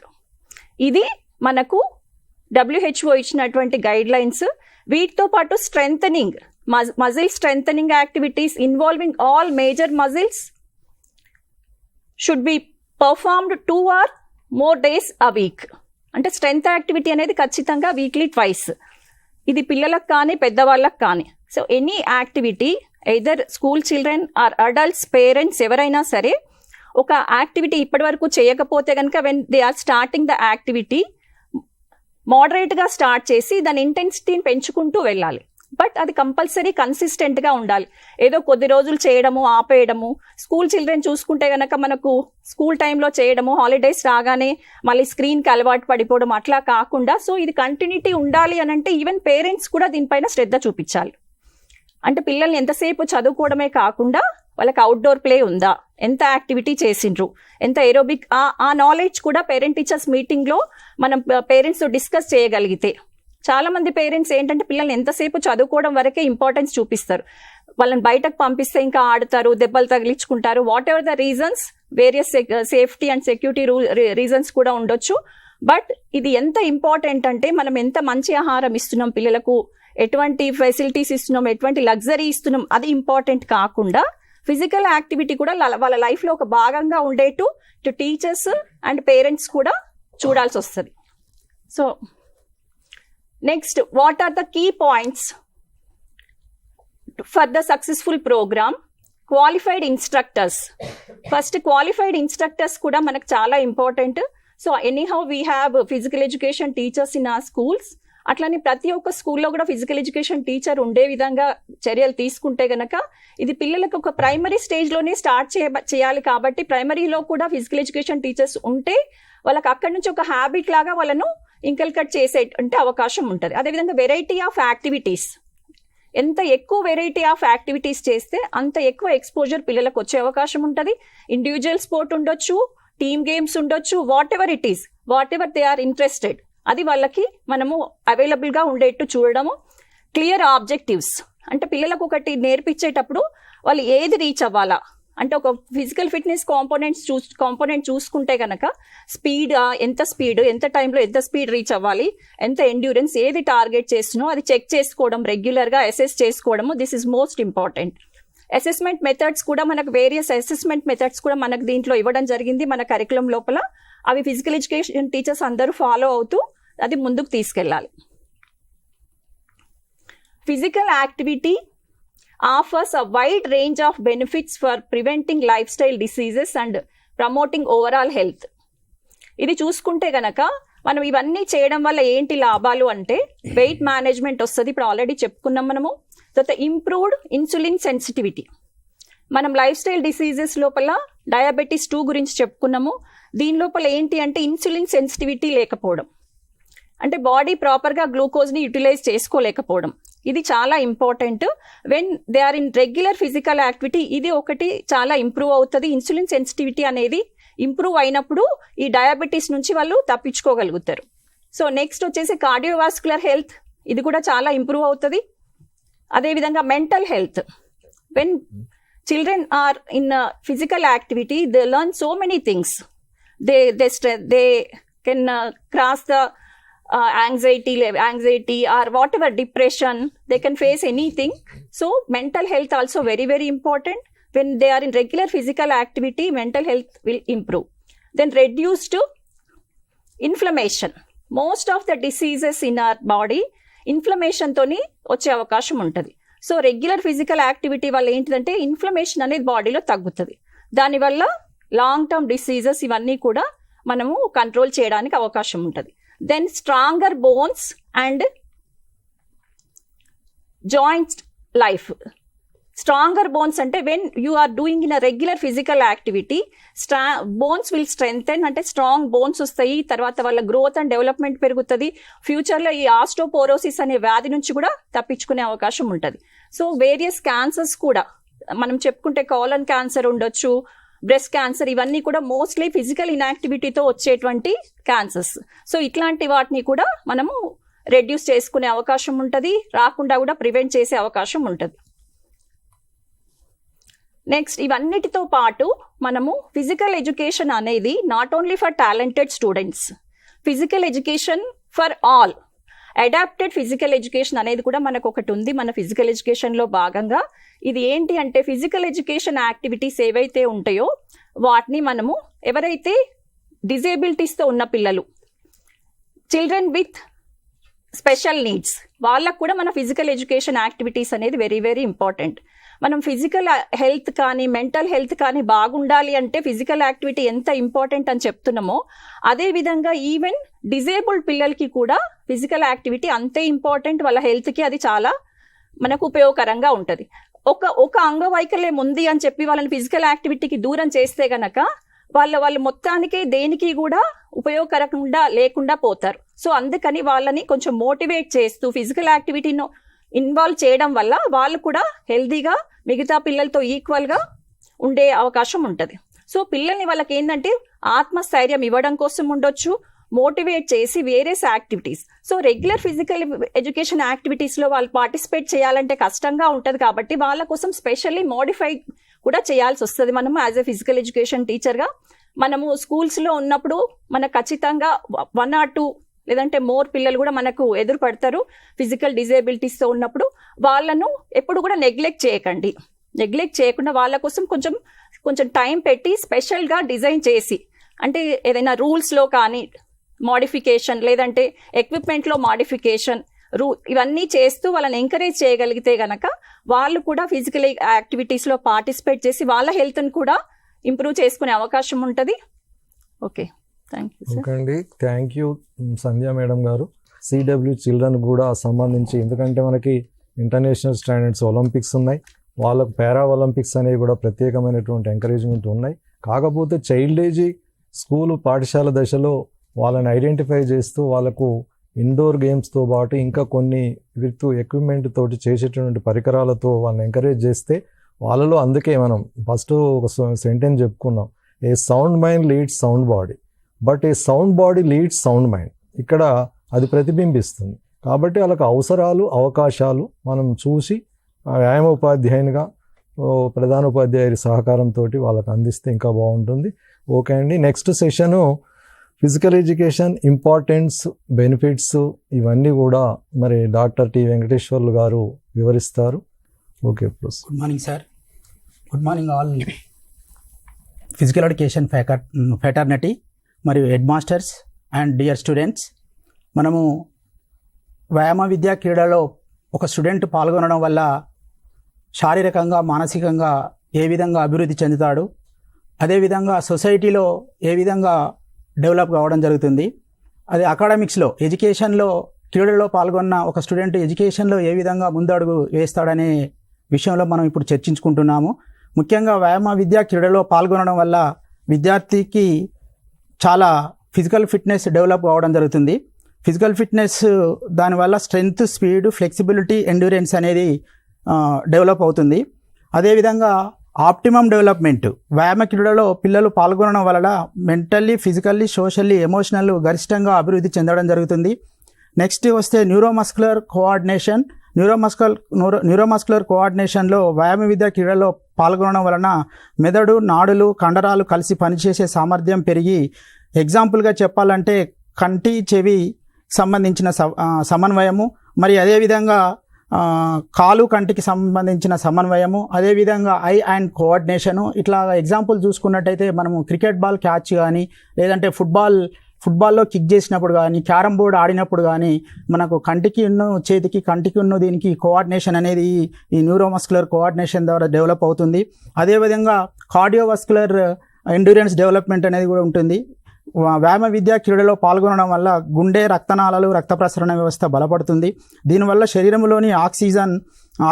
ఇది మనకు WHO ఇచ్చినటువంటి గైడ్ లైన్స్. వీటితో పాటు strengthening muscle strengthening activities involving all major muscles should be performed 2 or more days a week. అంటే strength activity అనేది ఖచ్చితంగా weekly twice. ఇది పిల్లలకు కానీ పెద్దవాళ్ళకి కానీ. So any activity either school children or adults parents ఎవరైనా సరే ఒక యాక్టివిటీ ఇప్పటి వరకు చేయకపోతే కనుక when they are starting the activity మోడరేట్గా స్టార్ట్ చేసి దాని ఇంటెన్సిటీని పెంచుకుంటూ వెళ్ళాలి. బట్ అది కంపల్సరీ కన్సిస్టెంట్గా ఉండాలి. ఏదో కొద్ది రోజులు చేయడము ఆపేయడము. స్కూల్ చిల్డ్రన్ చూసుకుంటే కనుక మనకు స్కూల్ టైంలో చేయడము, హాలిడేస్ రాగానే మళ్ళీ స్క్రీన్కి అలవాటు పడిపోవడం అట్లా కాకుండా, సో ఇది కంటిన్యూటీ ఉండాలి అని అంటే ఈవెన్ పేరెంట్స్ కూడా దీనిపైన శ్రద్ధ చూపించాలి. అంటే పిల్లల్ని ఎంతసేపు చదువుకోవడమే కాకుండా వాళ్ళకి అవుట్డోర్ ప్లే ఉందా, ఎంత యాక్టివిటీ చేసిండ్రు, ఎంత ఏరోబిక్, ఆ నాలెడ్జ్ కూడా పేరెంట్ టీచర్స్ మీటింగ్లో మనం పేరెంట్స్తో డిస్కస్ చేయగలిగితే. చాలామంది పేరెంట్స్ ఏంటంటే పిల్లల్ని ఎంతసేపు చదువుకోవడం వరకే ఇంపార్టెన్స్ చూపిస్తారు. వాళ్ళని బయటకు పంపిస్తే ఇంకా ఆడతారు, దెబ్బలు తగిలించుకుంటారు, whatever the reasons, various safety and security reasons కూడా ఉండొచ్చు. బట్ ఇది ఎంత ఇంపార్టెంట్ అంటే మనం ఎంత మంచి ఆహారం ఇస్తున్నాం పిల్లలకు, ఎటువంటి ఫెసిలిటీస్ ఇస్తున్నాం, ఎటువంటి లగ్జరీ ఇస్తున్నాం, అది ఇంపార్టెంట్ కాకుండా ఫిజికల్ యాక్టివిటీ కూడా వాళ్ళ లైఫ్లో ఒక భాగంగా ఉండేట్టు టీచర్స్ అండ్ పేరెంట్స్ కూడా చూడాల్సి వస్తుంది. So next, what are the key points for the successful programme? Qualified instructors. First qualified instructors కూడా మనకు చాలా important. So anyhow we have physical education teachers in our schools. అట్లనే ప్రతి ఒక్క స్కూల్లో కూడా ఫిజికల్ ఎడ్యుకేషన్ టీచర్ ఉండే విధంగా చర్యలు తీసుకుంటే గనక ఇది పిల్లలకు ఒక ప్రైమరీ స్టేజ్లోనే స్టార్ట్ చేయాలి. కాబట్టి ప్రైమరీలో కూడా ఫిజికల్ ఎడ్యుకేషన్ టీచర్స్ ఉంటే వాళ్ళకి అక్కడి నుంచి ఒక హ్యాబిట్ లాగా వాళ్ళను ఇంకల్కట్ చేసే అంటే అవకాశం ఉంటుంది. అదేవిధంగా వెరైటీ ఆఫ్ యాక్టివిటీస్, ఎంత ఎక్కువ వెరైటీ ఆఫ్ యాక్టివిటీస్ చేస్తే అంత ఎక్కువ ఎక్స్పోజర్ పిల్లలకు వచ్చే అవకాశం ఉంటుంది. ఇండివిజువల్ స్పోర్ట్ ఉండొచ్చు, టీమ్ గేమ్స్ ఉండొచ్చు, whatever they are interested అది వాళ్ళకి మనము అవైలబుల్గా ఉండేట్టు చూడడము. క్లియర్ ఆబ్జెక్టివ్స్, అంటే పిల్లలకు ఒకటి నేర్పించేటప్పుడు వాళ్ళు ఏది రీచ్ అవ్వాలా, అంటే ఒక ఫిజికల్ ఫిట్నెస్ కాంపోనెంట్ చూసుకుంటే కనుక స్పీడ్, ఎంత టైంలో ఎంత స్పీడ్ రీచ్ అవ్వాలి, ఎంత ఎండ్యూరెన్స్, ఏది టార్గెట్ చేస్తున్నావు అది చెక్ చేసుకోవడం, రెగ్యులర్గా అసెస్ చేసుకోవడము, this is most important. Assessment methods కూడా మనకు వేరియస్ అసెస్మెంట్ మెథడ్స్ కూడా మనకు దీంట్లో ఇవ్వడం జరిగింది మన కరికులం లోపల. అవి ఫిజికల్ ఎడ్యుకేషన్ టీచర్స్ అందరూ ఫాలో అవుతూ అది ముందుకు తీసుకెళ్ళాలి. Physical activity offers a wide range of benefits for preventing lifestyle diseases and promoting overall health. ఇది చూసుకుంటే గనక మనం ఇవన్నీ చేయడం వల్ల ఏంటి లాభాలు అంటే వెయిట్ మేనేజ్మెంట్ వస్తుంది, ఇప్పుడు ఆల్రెడీ చెప్పుకున్నాం మనము. తర్వాత ఇంప్రూవ్డ్ ఇన్సులిన్ సెన్సిటివిటీ, మనం లైఫ్ స్టైల్ డిసీజెస్ లోపల డయాబెటీస్ 2 గురించి చెప్పుకున్నాము. దీని లోపల ఏంటి అంటే ఇన్సులిన్ సెన్సిటివిటీ లేకపోవడం, అంటే బాడీ ప్రాపర్గా గ్లూకోజ్ని యూటిలైజ్ చేసుకోలేకపోవడం, ఇది చాలా important. When they are in regular physical activity ఇది ఒకటి చాలా ఇంప్రూవ్ అవుతుంది. ఇన్సులిన్ సెన్సిటివిటీ అనేది ఇంప్రూవ్ అయినప్పుడు ఈ డయాబెటీస్ నుంచి వాళ్ళు తప్పించుకోగలుగుతారు. సో నెక్స్ట్ వచ్చేసి కార్డియోవాస్కులర్ హెల్త్, ఇది కూడా చాలా ఇంప్రూవ్ అవుతుంది. అదేవిధంగా mental health, when children are in physical activity they learn so many things, they can cross the anxiety or whatever, depression, they can face anything. So mental health also very important. When they are in regular physical activity, mental health will improve. Then reduced inflammation, most of the diseases in our body inflammation తోని వచ్చే అవకాశం ఉంటుంది. So regular physical activity వల్ల ఏంటిదంటే inflammation అనేది బాడీలో తగ్గుతుంది, దానివల్ల లాంగ్ టర్మ్ డిసీజెస్ ఇవన్నీ కూడా మనము కంట్రోల్ చేయడానికి అవకాశం ఉంటుంది. Then stronger bones and joint life. Stronger bones అంటే when you are doing in a regular physical activity, bones will strengthen, అంటే స్ట్రాంగ్ బోన్స్ వస్తాయి. తర్వాత వాళ్ళ గ్రోత్ అండ్ డెవలప్మెంట్ పెరుగుతుంది. ఫ్యూచర్లో ఈ ఆస్టోపోరోసిస్ అనే వ్యాధి నుంచి కూడా తప్పించుకునే అవకాశం ఉంటుంది. సో వేరియస్ క్యాన్సర్స్ కూడా మనం చెప్పుకుంటే కాలన్ క్యాన్సర్ ఉండొచ్చు, బ్రెస్ట్ క్యాన్సర్, ఇవన్నీ కూడా మోస్ట్లీ ఫిజికల్ ఇన్యాక్టివిటీతో వచ్చేటువంటి క్యాన్సర్స్. సో ఇట్లాంటి వాటిని కూడా మనము రెడ్యూస్ చేసుకునే అవకాశం ఉంటుంది, రాకుండా కూడా ప్రివెంట్ చేసే అవకాశం ఉంటుంది. నెక్స్ట్ ఇవన్నిటితో పాటు మనము ఫిజికల్ ఎడ్యుకేషన్ అనేది not only for talented students, physical education for all, adapted physical education అనేది కూడా మనకు ఒకటి ఉంది మన ఫిజికల్ ఎడ్యుకేషన్లో భాగంగా. ఇది ఏంటి అంటే ఫిజికల్ ఎడ్యుకేషన్ యాక్టివిటీస్ ఏవైతే ఉంటాయో వాటిని మనము ఎవరైతే డిజేబిలిటీస్తో ఉన్న పిల్లలు, చిల్డ్రన్ విత్ స్పెషల్ నీడ్స్, వాళ్ళకు కూడా మన ఫిజికల్ ఎడ్యుకేషన్ యాక్టివిటీస్ అనేది వెరీ ఇంపార్టెంట్. మనం ఫిజికల్ హెల్త్ కానీ మెంటల్ హెల్త్ కానీ బాగుండాలి అంటే ఫిజికల్ యాక్టివిటీ ఎంత ఇంపార్టెంట్ అని చెప్తున్నామో, అదేవిధంగా ఈవెన్ డిజేబుల్డ్ పిల్లలకి కూడా ఫిజికల్ యాక్టివిటీ అంతే ఇంపార్టెంట్. వాళ్ళ హెల్త్కి అది చాలా మనకు ఉపయోగకరంగా ఉంటుంది. ఒక అంగవైకల్యం ఉంది అని చెప్పి వాళ్ళని ఫిజికల్ యాక్టివిటీకి దూరం చేస్తే గనక వాళ్ళు మొత్తానికి దేనికి కూడా ఉపయోగకరంగా లేకుండా పోతారు. సో అందుకని వాళ్ళని కొంచెం మోటివేట్ చేస్తూ ఫిజికల్ యాక్టివిటీను ఇన్వాల్వ్ చేయడం వల్ల వాళ్ళు కూడా హెల్దీగా మిగతా పిల్లలతో ఈక్వల్గా ఉండే అవకాశం ఉంటుంది. సో పిల్లల్ని వాళ్ళకి ఏంటంటే ఆత్మస్థైర్యం ఇవ్వడం కోసం ఉండొచ్చు, మోటివేట్ చేసి various activities. So regular physical education యాక్టివిటీస్లో వాళ్ళు పార్టిసిపేట్ చేయాలంటే కష్టంగా ఉంటుంది కాబట్టి వాళ్ళ కోసం స్పెషల్లీ మోడిఫై కూడా చేయాల్సి వస్తుంది. మనము యాజ్ ఎ ఫిజికల్ ఎడ్యుకేషన్ టీచర్గా మనము స్కూల్స్లో ఉన్నప్పుడు మనకు ఖచ్చితంగా 1 or 2 లేదంటే మోర్ పిల్లలు కూడా మనకు ఎదురు పడతారు ఫిజికల్ డిజేబిలిటీస్తో ఉన్నప్పుడు. వాళ్ళను ఎప్పుడు కూడా నెగ్లెక్ట్ చేయకండి. నెగ్లెక్ట్ చేయకుండా వాళ్ళ కోసం కొంచెం టైం పెట్టి స్పెషల్గా డిజైన్ చేసి, అంటే ఏదైనా రూల్స్లో కానీ మోడిఫికేషన్ లేదంటే ఎక్విప్మెంట్లో మోడిఫికేషన్ ఇవన్నీ చేస్తూ వాళ్ళని ఎంకరేజ్ చేయగలిగితే గనక వాళ్ళు కూడా ఫిజికల్ యాక్టివిటీస్లో పార్టిసిపేట్ చేసి వాళ్ళ హెల్త్ని కూడా ఇంప్రూవ్ చేసుకునే అవకాశం ఉంటుంది. Okay, thank you sir.
Okay అండి, థ్యాంక్ యూ సంధ్య మేడం గారు. సిడబ్ల్యూ చిల్డ్రన్ కూడా సంబంధించి, ఎందుకంటే మనకి ఇంటర్నేషనల్ స్టాండర్డ్స్ ఒలింపిక్స్ ఉన్నాయి, వాళ్ళకు పారా ఒలింపిక్స్ అనేవి కూడా ప్రత్యేకమైనటువంటి ఎంకరేజ్మెంట్ ఉన్నాయి. కాకపోతే చైల్డ్ ఏజ్ స్కూలు పాఠశాల దశలో వాళ్ళని ఐడెంటిఫై చేస్తూ వాళ్ళకు ఇండోర్ గేమ్స్తో పాటు ఇంకా కొన్ని ఎక్విప్మెంట్ తోటి చేసేటువంటి పరికరాలతో వాళ్ళని ఎంకరేజ్ చేస్తే వాళ్ళలో, అందుకే మనం ఫస్ట్ ఒక సెంటెన్స్ చెప్పుకున్నాం, a sound mind leads sound body, but a sound body leads sound mind. ఇక్కడ అది ప్రతిబింబిస్తుంది. కాబట్టి వాళ్ళకి అవసరాలు అవకాశాలు మనం చూసి వ్యాయామోపాధ్యాయునిగా ప్రధానోపాధ్యాయుడి సహకారంతో వాళ్ళకి అందిస్తే ఇంకా బాగుంటుంది. ఓకే అండి, next session physical education importance, benefits ఇవన్నీ కూడా మరి డాక్టర్ టి వెంకటేశ్వర్లు గారు వివరిస్తారు. Okay plus.
Good morning sir. Good morning all physical education fraternity మరియు headmasters and dear students. మనము వ్యాయామ విద్యా క్రీడలో ఒక స్టూడెంట్ పాల్గొనడం వల్ల శారీరకంగా మానసికంగా ఏ విధంగా అభివృద్ధి చెందుతాడు, అదేవిధంగా సొసైటీలో ఏ విధంగా డెవలప్ కావడం జరుగుతుంది, అదే అకాడమిక్స్లో ఎడ్యుకేషన్లో క్రీడల్లో పాల్గొన్న ఒక స్టూడెంట్ ఎడ్యుకేషన్లో ఏ విధంగా ముందడుగు వేస్తాడనే విషయంలో మనం ఇప్పుడు చర్చించుకుంటున్నాము. ముఖ్యంగా వ్యాయామ విద్యా క్రీడలో పాల్గొనడం వల్ల విద్యార్థికి చాలా ఫిజికల్ ఫిట్నెస్ డెవలప్ కావడం జరుగుతుంది. ఫిజికల్ ఫిట్నెస్ దానివల్ల స్ట్రెంగ్త్, స్పీడ్, ఫ్లెక్సిబిలిటీ, ఎండ్యూరెన్స్ అనేది డెవలప్ అవుతుంది. అదేవిధంగా ఆప్టిమమ్ డెవలప్మెంట్ వ్యాయామ క్రీడలో పిల్లలు పాల్గొనడం వలన మెంటల్లీ, ఫిజికల్లీ, సోషల్లీ, ఎమోషనల్ గరిష్టంగా అభివృద్ధి చెందడం జరుగుతుంది. నెక్స్ట్ వస్తే న్యూరోమస్కులర్ కోఆర్డినేషన్. న్యూరోమస్కులర్ కోఆర్డినేషన్లో వ్యాయామ విద్యా క్రీడలో పాల్గొనడం వలన మెదడు, నాడులు, కండరాలు కలిసి పనిచేసే సామర్థ్యం పెరిగి, ఎగ్జాంపుల్గా చెప్పాలంటే కంటి, చెవి సంబంధించిన సమన్వయము, మరి అదేవిధంగా కాలు, కంటికి సంబంధించిన సమన్వయము, అదేవిధంగా ఐ అండ్ కోఆర్డినేషను. ఇట్లా ఎగ్జాంపుల్ చూసుకున్నట్టయితే మనము క్రికెట్ బాల్ క్యాచ్ కానీ, లేదంటే ఫుట్బాల్లో కిక్ చేసినప్పుడు కానీ, క్యారమ్ బోర్డ్ ఆడినప్పుడు కానీ మనకు కంటికి చేతికి, కంటికి దీనికి కోఆర్డినేషన్ అనేది ఈ న్యూరోమస్కులర్ కోఆర్డినేషన్ ద్వారా డెవలప్ అవుతుంది. అదేవిధంగా కార్డియోవాస్కులర్ ఎండ్యూరెన్స్ డెవలప్మెంట్ అనేది కూడా ఉంటుంది. వ్యాయామ విద్యా క్రీడలో పాల్గొనడం వల్ల గుండె, రక్తనాళాలు, రక్త ప్రసరణ వ్యవస్థ బలపడుతుంది. దీనివల్ల శరీరంలోని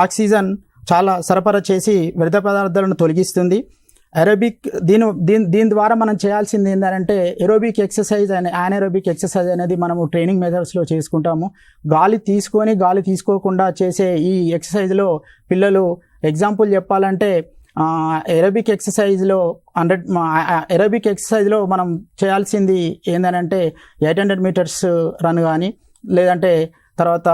ఆక్సిజన్ చాలా సరఫరా చేసి వ్యర్థ పదార్థాలను తొలగిస్తుంది. దీని ద్వారా మనం చేయాల్సింది ఏంటంటే ఎరోబిక్ ఎక్సర్సైజ్ అండ్ యానెరోబిక్ ఎక్సర్సైజ్ అనేది మనము ట్రైనింగ్ మెథడ్స్లో చేసుకుంటాము. గాలి తీసుకొని గాలి తీసుకోకుండా చేసే ఈ ఎక్సర్సైజ్లో పిల్లలు ఎగ్జాంపుల్ చెప్పాలంటే ఎరోబిక్ ఎక్సర్సైజ్లో మనం చేయాల్సింది ఏంటంటే 800 మీటర్స్ రన్ కానీ, లేదంటే తర్వాత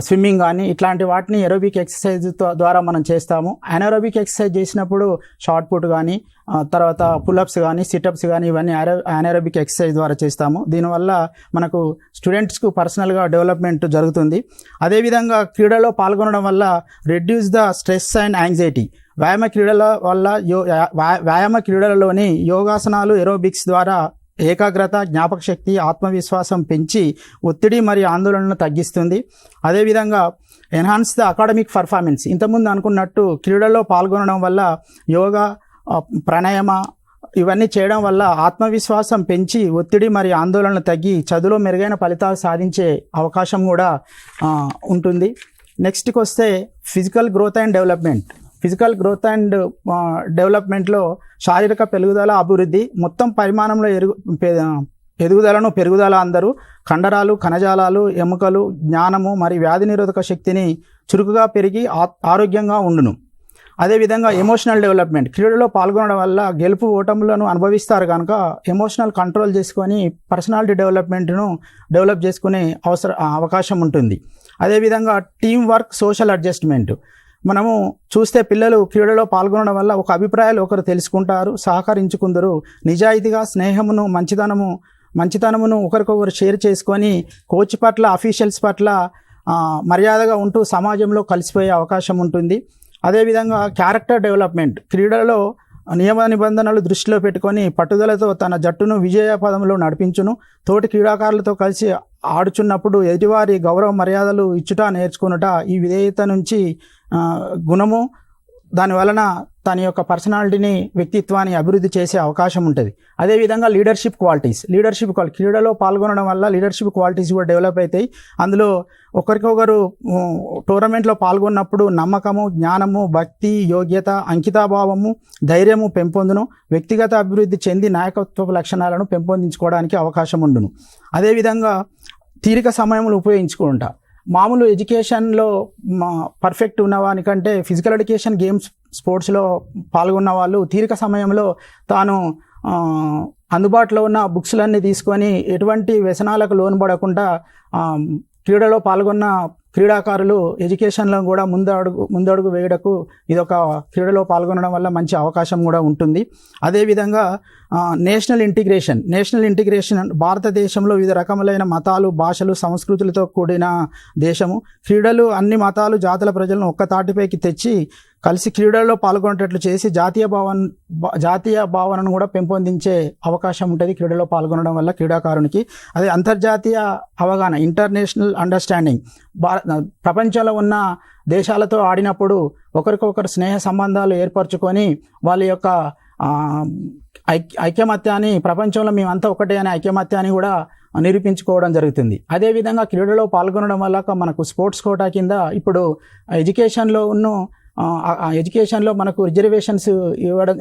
స్విమ్మింగ్ కానీ, ఇట్లాంటి వాటిని ఎరోబిక్ ఎక్సర్సైజ్ ద్వారా మనం చేస్తాము. అనెరోబిక్ ఎక్సర్సైజ్ చేసినప్పుడు షార్ట్ పుట్ కానీ, తర్వాత పుల్అప్స్ కానీ, సిటప్స్ కానీ, ఇవన్నీ అనెరోబిక్ ఎక్సర్సైజ్ ద్వారా చేస్తాము. దీనివల్ల మనకు స్టూడెంట్స్కు పర్సనల్గా డెవలప్మెంట్ జరుగుతుంది. అదేవిధంగా క్రీడలో పాల్గొనడం వల్ల reduce the stress and anxiety. వ్యాయామ క్రీడలలోని యోగాసనాలు, ఎరోబిక్స్ ద్వారా ఏకాగ్రత, జ్ఞాపక శక్తి, ఆత్మవిశ్వాసం పెంచి ఒత్తిడి మరియు ఆందోళనను తగ్గిస్తుంది. అదేవిధంగా ఎన్హాన్స్ ద అకాడమిక్ పర్ఫార్మెన్స్. ఇంతకుముందు అనుకున్నట్టు క్రీడల్లో పాల్గొనడం వల్ల యోగా, ప్రాణాయామ ఇవన్నీ చేయడం వల్ల ఆత్మవిశ్వాసం పెంచి ఒత్తిడి మరియు ఆందోళనలు తగ్గి చదువులో మెరుగైన ఫలితాలు సాధించే అవకాశం కూడా ఉంటుంది. నెక్స్ట్కి వస్తే ఫిజికల్ గ్రోత్ అండ్ డెవలప్మెంట్లో శారీరక పెరుగుదల, అభివృద్ధి, మొత్తం పరిమాణంలో పెరుగుదల అందరూ కండరాలు, కణజాలాలు, ఎముకలు, జ్ఞానము మరియు వ్యాధి నిరోధక శక్తిని చురుకుగా పెరిగి ఆరోగ్యంగా ఉండును. అదేవిధంగా ఎమోషనల్ డెవలప్మెంట్. క్రీడలో పాల్గొనడం వల్ల గెలుపు ఓటములను అనుభవిస్తారు కనుక ఎమోషనల్ కంట్రోల్ చేసుకొని పర్సనాలిటీ డెవలప్మెంట్ను డెవలప్ చేసుకునే అవకాశం ఉంటుంది. అదేవిధంగా టీం వర్క్, సోషల్ అడ్జస్ట్మెంట్. మనము చూస్తే పిల్లలు క్రీడలో పాల్గొనడం వల్ల ఒక అభిప్రాయాలు ఒకరు తెలుసుకుంటారు, సహకరించుకుందరు, నిజాయితీగా స్నేహమును, మంచితనమును ఒకరికొకరు షేర్ చేసుకొని కోచ్ పట్ల, అఫీషియల్స్ పట్ల మర్యాదగా ఉంటూ సమాజంలో కలిసిపోయే అవకాశం ఉంటుంది. అదేవిధంగా క్యారెక్టర్ డెవలప్మెంట్. క్రీడలో నియమ నిబంధనలు దృష్టిలో పెట్టుకొని పట్టుదలతో తన జట్టును విజయ పదంలో నడిపించును. తోటి క్రీడాకారులతో కలిసి ఆడుచున్నప్పుడు ఎదుటివారి గౌరవ మర్యాదలు ఇచ్చుట నేర్చుకునుట. ఈ విధేయత నుంచి గుణము, దాని వలన తన యొక్క పర్సనాలిటీని, వ్యక్తిత్వాన్ని అభివృద్ధి చేసే అవకాశం ఉంటుంది. అదేవిధంగా లీడర్షిప్ క్వాలిటీస్. క్రీడలో పాల్గొనడం వల్ల లీడర్షిప్ క్వాలిటీస్ కూడా డెవలప్ అవుతాయి. అందులో ఒకరికొకరు టోర్నమెంట్లో పాల్గొన్నప్పుడు నమ్మకము, జ్ఞానము, భక్తి, యోగ్యత, అంకితాభావము, ధైర్యము పెంపొందును. వ్యక్తిగత అభివృద్ధి చెంది నాయకత్వ లక్షణాలను పెంపొందించుకోవడానికి అవకాశం ఉండును. అదేవిధంగా తీరిక సమయంలో ఉపయోగించుకుంటా. మామూలు ఎడ్యుకేషన్లో పర్ఫెక్ట్ ఉన్నవానికంటే ఫిజికల్ ఎడ్యుకేషన్, గేమ్స్, స్పోర్ట్స్లో పాల్గొన్న వాళ్ళు తీరిక సమయంలో తాను అందుబాటులో ఉన్న బుక్స్లన్నీ తీసుకొని ఎటువంటి వ్యసనాలకు లోనుపడకుండా క్రీడలో పాల్గొన్న క్రీడాకారులు ఎడ్యుకేషన్లో కూడా ముందడుగు వేయడకు ఇదొక క్రీడలో పాల్గొనడం వల్ల మంచి అవకాశం కూడా ఉంటుంది. అదేవిధంగా నేషనల్ ఇంటిగ్రేషన్ భారతదేశంలో వివిధ రకములైన మతాలు, భాషలు, సంస్కృతులతో కూడిన దేశము. క్రీడలు అన్ని మతాలు, జాతుల ప్రజలను ఒక్క తాటిపైకి తెచ్చి కలిసి క్రీడల్లో పాల్గొనేటట్లు చేసి జాతీయ భావనను కూడా పెంపొందించే అవకాశం ఉంటుంది క్రీడలో పాల్గొనడం వల్ల క్రీడాకారునికి. అదే అంతర్జాతీయ అవగాహన, ఇంటర్నేషనల్ అండర్స్టాండింగ్, ప్రపంచంలో ఉన్న దేశాలతో ఆడినప్పుడు ఒకరికొకరు స్నేహ సంబంధాలు ఏర్పరచుకొని వాళ్ళ యొక్క ఐకమత్యాన్ని, ప్రపంచంలో మేమంతా ఒకటే అనే ఐకమత్యాన్ని కూడా నిరూపించుకోవడం జరుగుతుంది. అదేవిధంగా క్రీడలో పాల్గొనడం వల్ల మనకు స్పోర్ట్స్ కోటా కింద ఇప్పుడు ఎడ్యుకేషన్లో మనకు రిజర్వేషన్స్ ఇవ్వడం,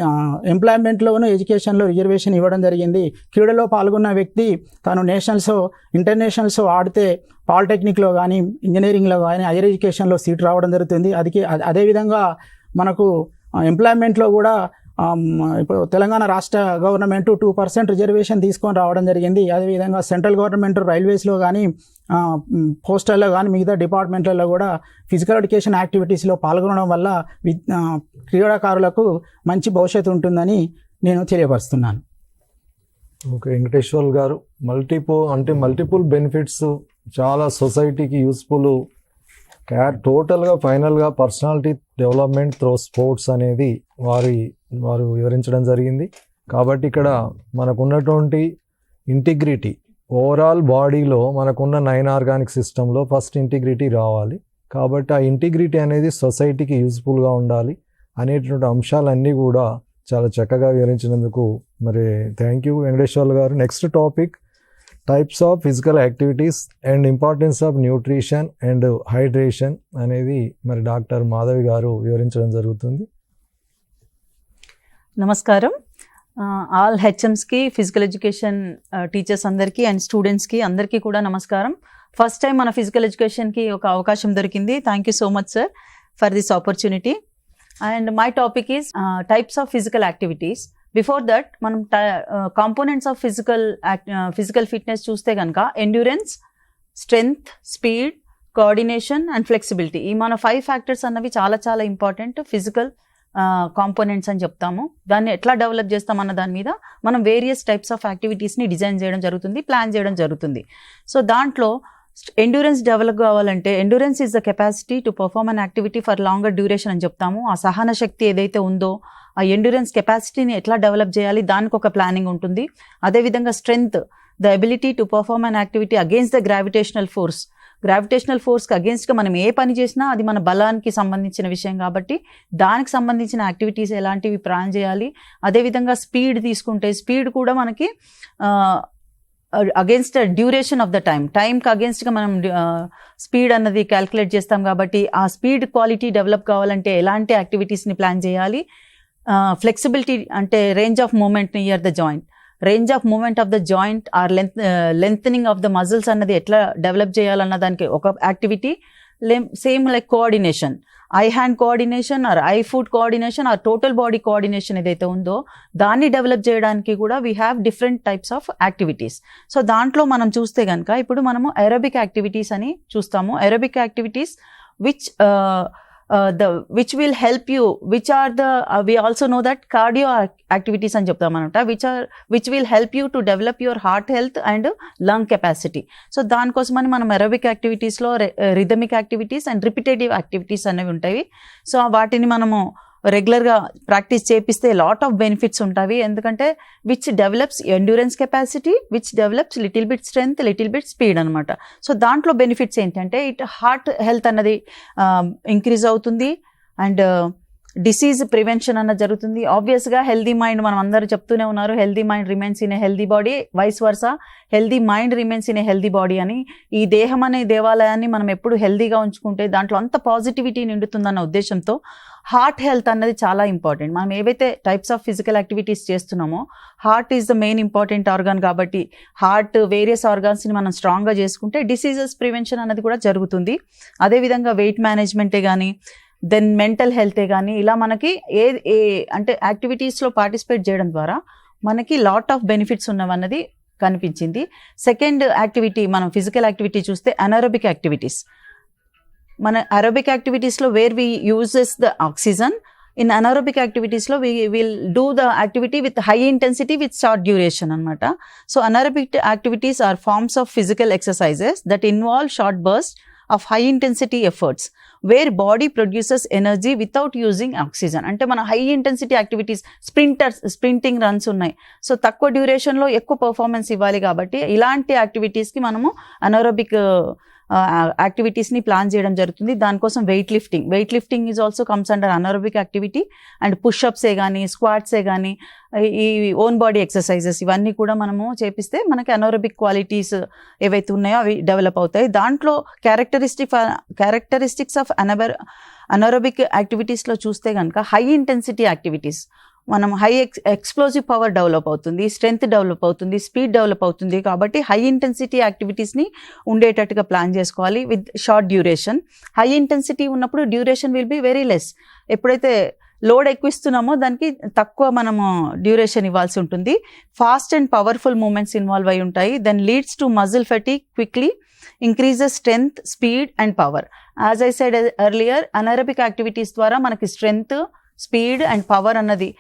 ఎంప్లాయ్మెంట్లోనూ ఎడ్యుకేషన్లో రిజర్వేషన్ ఇవ్వడం జరిగింది. క్రీడలో పాల్గొన్న వ్యక్తి తాను నేషనల్స్, ఇంటర్నేషనల్స్ ఆడితే పాలిటెక్నిక్లో కానీ, ఇంజనీరింగ్లో కానీ, హైయర్ ఎడ్యుకేషన్లో సీట్ రావడం జరుగుతుంది. అదేవిధంగా మనకు ఎంప్లాయ్మెంట్లో కూడా ఇప్పుడు తెలంగాణ రాష్ట్ర గవర్నమెంట్ 2% రిజర్వేషన్ తీసుకొని రావడం జరిగింది. అదేవిధంగా సెంట్రల్ గవర్నమెంట్ రైల్వేస్లో కానీ, పోస్టల్లో కానీ, మిగతా డిపార్ట్మెంట్లలో కూడా ఫిజికల్ ఎడ్యుకేషన్ యాక్టివిటీస్లో పాల్గొనడం వల్ల క్రీడాకారులకు మంచి భవిష్యత్తు ఉంటుందని నేను తెలియపరుస్తున్నాను.
ఓకే వెంకటేశ్వర్ గారు, మల్టిపుల్ బెనిఫిట్స్ చాలా సొసైటీకి యూస్ఫుల్, టోటల్గా ఫైనల్గా పర్సనాలిటీ డెవలప్మెంట్ త్రూ స్పోర్ట్స్ అనేది వారు వివరించడం జరిగింది. కాబట్టి ఇక్కడ మనకున్నటువంటి ఇంటిగ్రిటీ, ఓవరాల్ బాడీలో మనకున్న 9 ఆర్గానిక్ సిస్టంలో ఫస్ట్ ఇంటిగ్రిటీ రావాలి. కాబట్టి ఆ ఇంటిగ్రిటీ అనేది సొసైటీకి యూస్ఫుల్గా ఉండాలి అనేటువంటి అంశాలన్నీ కూడా చాలా చక్కగా వివరించినందుకు మరి థ్యాంక్ యూ వెంకటేశ్వర్లు గారు. Next topic types of physical activities and importance of nutrition and hydration అనేది మరి డాక్టర్ మాధవి గారు వివరించడం జరుగుతుంది.
నమస్కారం. ఆల్ హెచ్ఎమ్స్కి, ఫిజికల్ ఎడ్యుకేషన్ టీచర్స్ అందరికీ అండ్ స్టూడెంట్స్కి అందరికీ కూడా నమస్కారం. ఫస్ట్ టైం మన ఫిజికల్ ఎడ్యుకేషన్కి ఒక అవకాశం దొరికింది. Thank you so much sir for this opportunity. And my topic is types of physical activities. Before that మనం కాంపోనెంట్స్ ఆఫ్ ఫిజికల్ ఫిట్నెస్ చూస్తే కనుక endurance, strength, speed, coordination and flexibility, ఈ మన 5 ఫ్యాక్టర్స్ అన్నవి చాలా చాలా ఇంపార్టెంట్ ఫిజికల్ కాంపోనెంట్స్ అని చెప్తాము. దాన్ని ఎట్లా డెవలప్ చేస్తామన్న దాని మీద మనం వేరియస్ టైప్స్ ఆఫ్ యాక్టివిటీస్ని డిజైన్ చేయడం జరుగుతుంది, ప్లాన్ చేయడం జరుగుతుంది. సో దాంట్లో ఎండ్యూరెన్స్ డెవలప్ కావాలంటే endurance is the capacity to perform an activity for longer duration అని చెప్తాము. ఆ సహన శక్తి ఏదైతే ఉందో ఆ ఎండ్యూరెన్స్ కెపాసిటీని ఎట్లా డెవలప్ చేయాలి దానికి ఒక ప్లానింగ్ ఉంటుంది. అదేవిధంగా strength, the ability to perform an activity against the gravitational ఫోర్స్కి అగేన్స్ట్గా మనం ఏ పని చేసినా అది మన బలానికి సంబంధించిన విషయం కాబట్టి దానికి సంబంధించిన యాక్టివిటీస్ ఎలాంటివి ప్లాన్ చేయాలి. అదేవిధంగా స్పీడ్ తీసుకుంటే స్పీడ్ కూడా మనకి అగేన్స్ట్ డ్యూరేషన్ ఆఫ్ ద టైంకి అగేన్స్ట్గా మనం స్పీడ్ అన్నది క్యాల్కులేట్ చేస్తాం కాబట్టి ఆ స్పీడ్ క్వాలిటీ డెవలప్ కావాలంటే ఎలాంటి యాక్టివిటీస్ని ప్లాన్ చేయాలి. ఫ్లెక్సిబిలిటీ అంటే range of movement near the joint or lengthening of the muscles అన్నది ఎట్లా డెవలప్ చేయాలన్న దానికి ఒక activity. Same like coordination, eye hand coordination or eye foot coordination or total body coordination ఏదైతే ఉందో దాన్ని డెవలప్ చేయడానికి కూడా we have different types of activities. So దాంట్లో మనం చూస్తే కనుక ఇప్పుడు మనము ఏరోబిక్ యాక్టివిటీస్ అని చూస్తాము. Aerobic activities which will help you, which are the we also know that cardio activities అని చెప్తామన్నమాట, which will help you to develop your heart health and lung capacity. So దానికోసమని మనం ఏరోబిక్ యాక్టివిటీస్లో rhythmic activities and repetitive activities అనేవి ఉంటాయి. So వాటిని మనము రెగ్యులర్గా practice చేపిస్తే లాట్ ఆఫ్ బెనిఫిట్స్ ఉంటాయి. ఎందుకంటే which develops endurance capacity, which develops little bit strength, little bit speed అనమాట. సో దాంట్లో బెనిఫిట్స్ ఏంటంటే హార్ట్ హెల్త్ అన్నది ఇంక్రీజ్ అవుతుంది అండ్ డిసీజ్ ప్రివెన్షన్ అన్నది జరుగుతుంది. ఆబ్వియస్గా హెల్దీ మైండ్, మనం అందరూ చెప్తూనే ఉన్నారు healthy mind remains in a healthy body, vice versa healthy mind remains in a healthy body అని. ఈ దేహం అనే దేవాలయాన్ని మనం ఎప్పుడు హెల్దీగా ఉంచుకుంటే దాంట్లో అంత పాజిటివిటీ నిండుతుందన్న ఉద్దేశంతో హార్ట్ హెల్త్ అన్నది చాలా ఇంపార్టెంట్. మనం ఏవైతే టైప్స్ ఆఫ్ ఫిజికల్ యాక్టివిటీస్ చేస్తున్నామో heart is the main important organ కాబట్టి హార్ట్ వేరియస్ ఆర్గాన్స్ని మనం స్ట్రాంగ్గా చేసుకుంటే డిసీజెస్ ప్రివెన్షన్ అన్నది కూడా జరుగుతుంది. అదేవిధంగా వెయిట్ మేనేజ్మెంటే కానీ దెన్ మెంటల్ హెల్తే కానీ ఇలా మనకి ఏ అంటే యాక్టివిటీస్లో పార్టిసిపేట్ చేయడం ద్వారా మనకి లాట్ ఆఫ్ బెనిఫిట్స్ ఉన్నవన్నది కనిపించింది. సెకండ్ యాక్టివిటీ మనం ఫిజికల్ యాక్టివిటీ చూస్తే అనారోబిక్ యాక్టివిటీస్. మన aerobic యాక్టివిటీస్లో where we uses the oxygen, in anaerobic యాక్టివిటీస్లో we will do the activity with high intensity with short duration అనమాట. So anaerobic activities are forms of physical exercises that involve short burst of high intensity efforts where body produces energy without using oxygen. అంటే మన high intensity activities, sprinting runs ఉన్నాయి, so తక్కువ డ్యూరేషన్లో ఎక్కువ performance ఇవ్వాలి కాబట్టి ఇలాంటి యాక్టివిటీస్కి మనము anaerobic యాక్టివిటీస్ని ప్లాన్ చేయడం జరుగుతుంది. దానికోసం weightlifting is also comes under anaerobic activity. And పుషప్సే కానీ స్క్వాట్సే కానీ ఈ ఓన్ బాడీ ఎక్సర్సైజెస్ ఇవన్నీ కూడా మనము చేపిస్తే మనకి anaerobic క్వాలిటీస్ ఏవైతే ఉన్నాయో అవి డెవలప్ అవుతాయి. దాంట్లో క్యారెక్టరిస్టిక్స్ ఆఫ్ anaerobic యాక్టివిటీస్లో చూస్తే కనుక హై ఇంటెన్సిటీ యాక్టివిటీస్ మనం హై ఎక్స్ప్లోజివ్ పవర్ డెవలప్ అవుతుంది, స్ట్రెంగ్త్ డెవలప్ అవుతుంది, స్పీడ్ డెవలప్ అవుతుంది. కాబట్టి హై ఇంటెన్సిటీ యాక్టివిటీస్ని ఉండేటట్టుగా ప్లాన్ చేసుకోవాలి with short duration. High intensity ఉన్నప్పుడు duration will be very less. ఎప్పుడైతే లోడ్ ఎక్కువ ఇస్తున్నామో దానికి తక్కువ మనము డ్యూరేషన్ ఇవ్వాల్సి ఉంటుంది. Fast and powerful movements involve అయి ఉంటాయి. Then leads to muscle fatigue quickly, increases strength, speed and power. As I said earlier, anaerobic activities ద్వారా మనకి స్ట్రెంగ్త్, స్పీడ్ అండ్ పవర్ అన్నది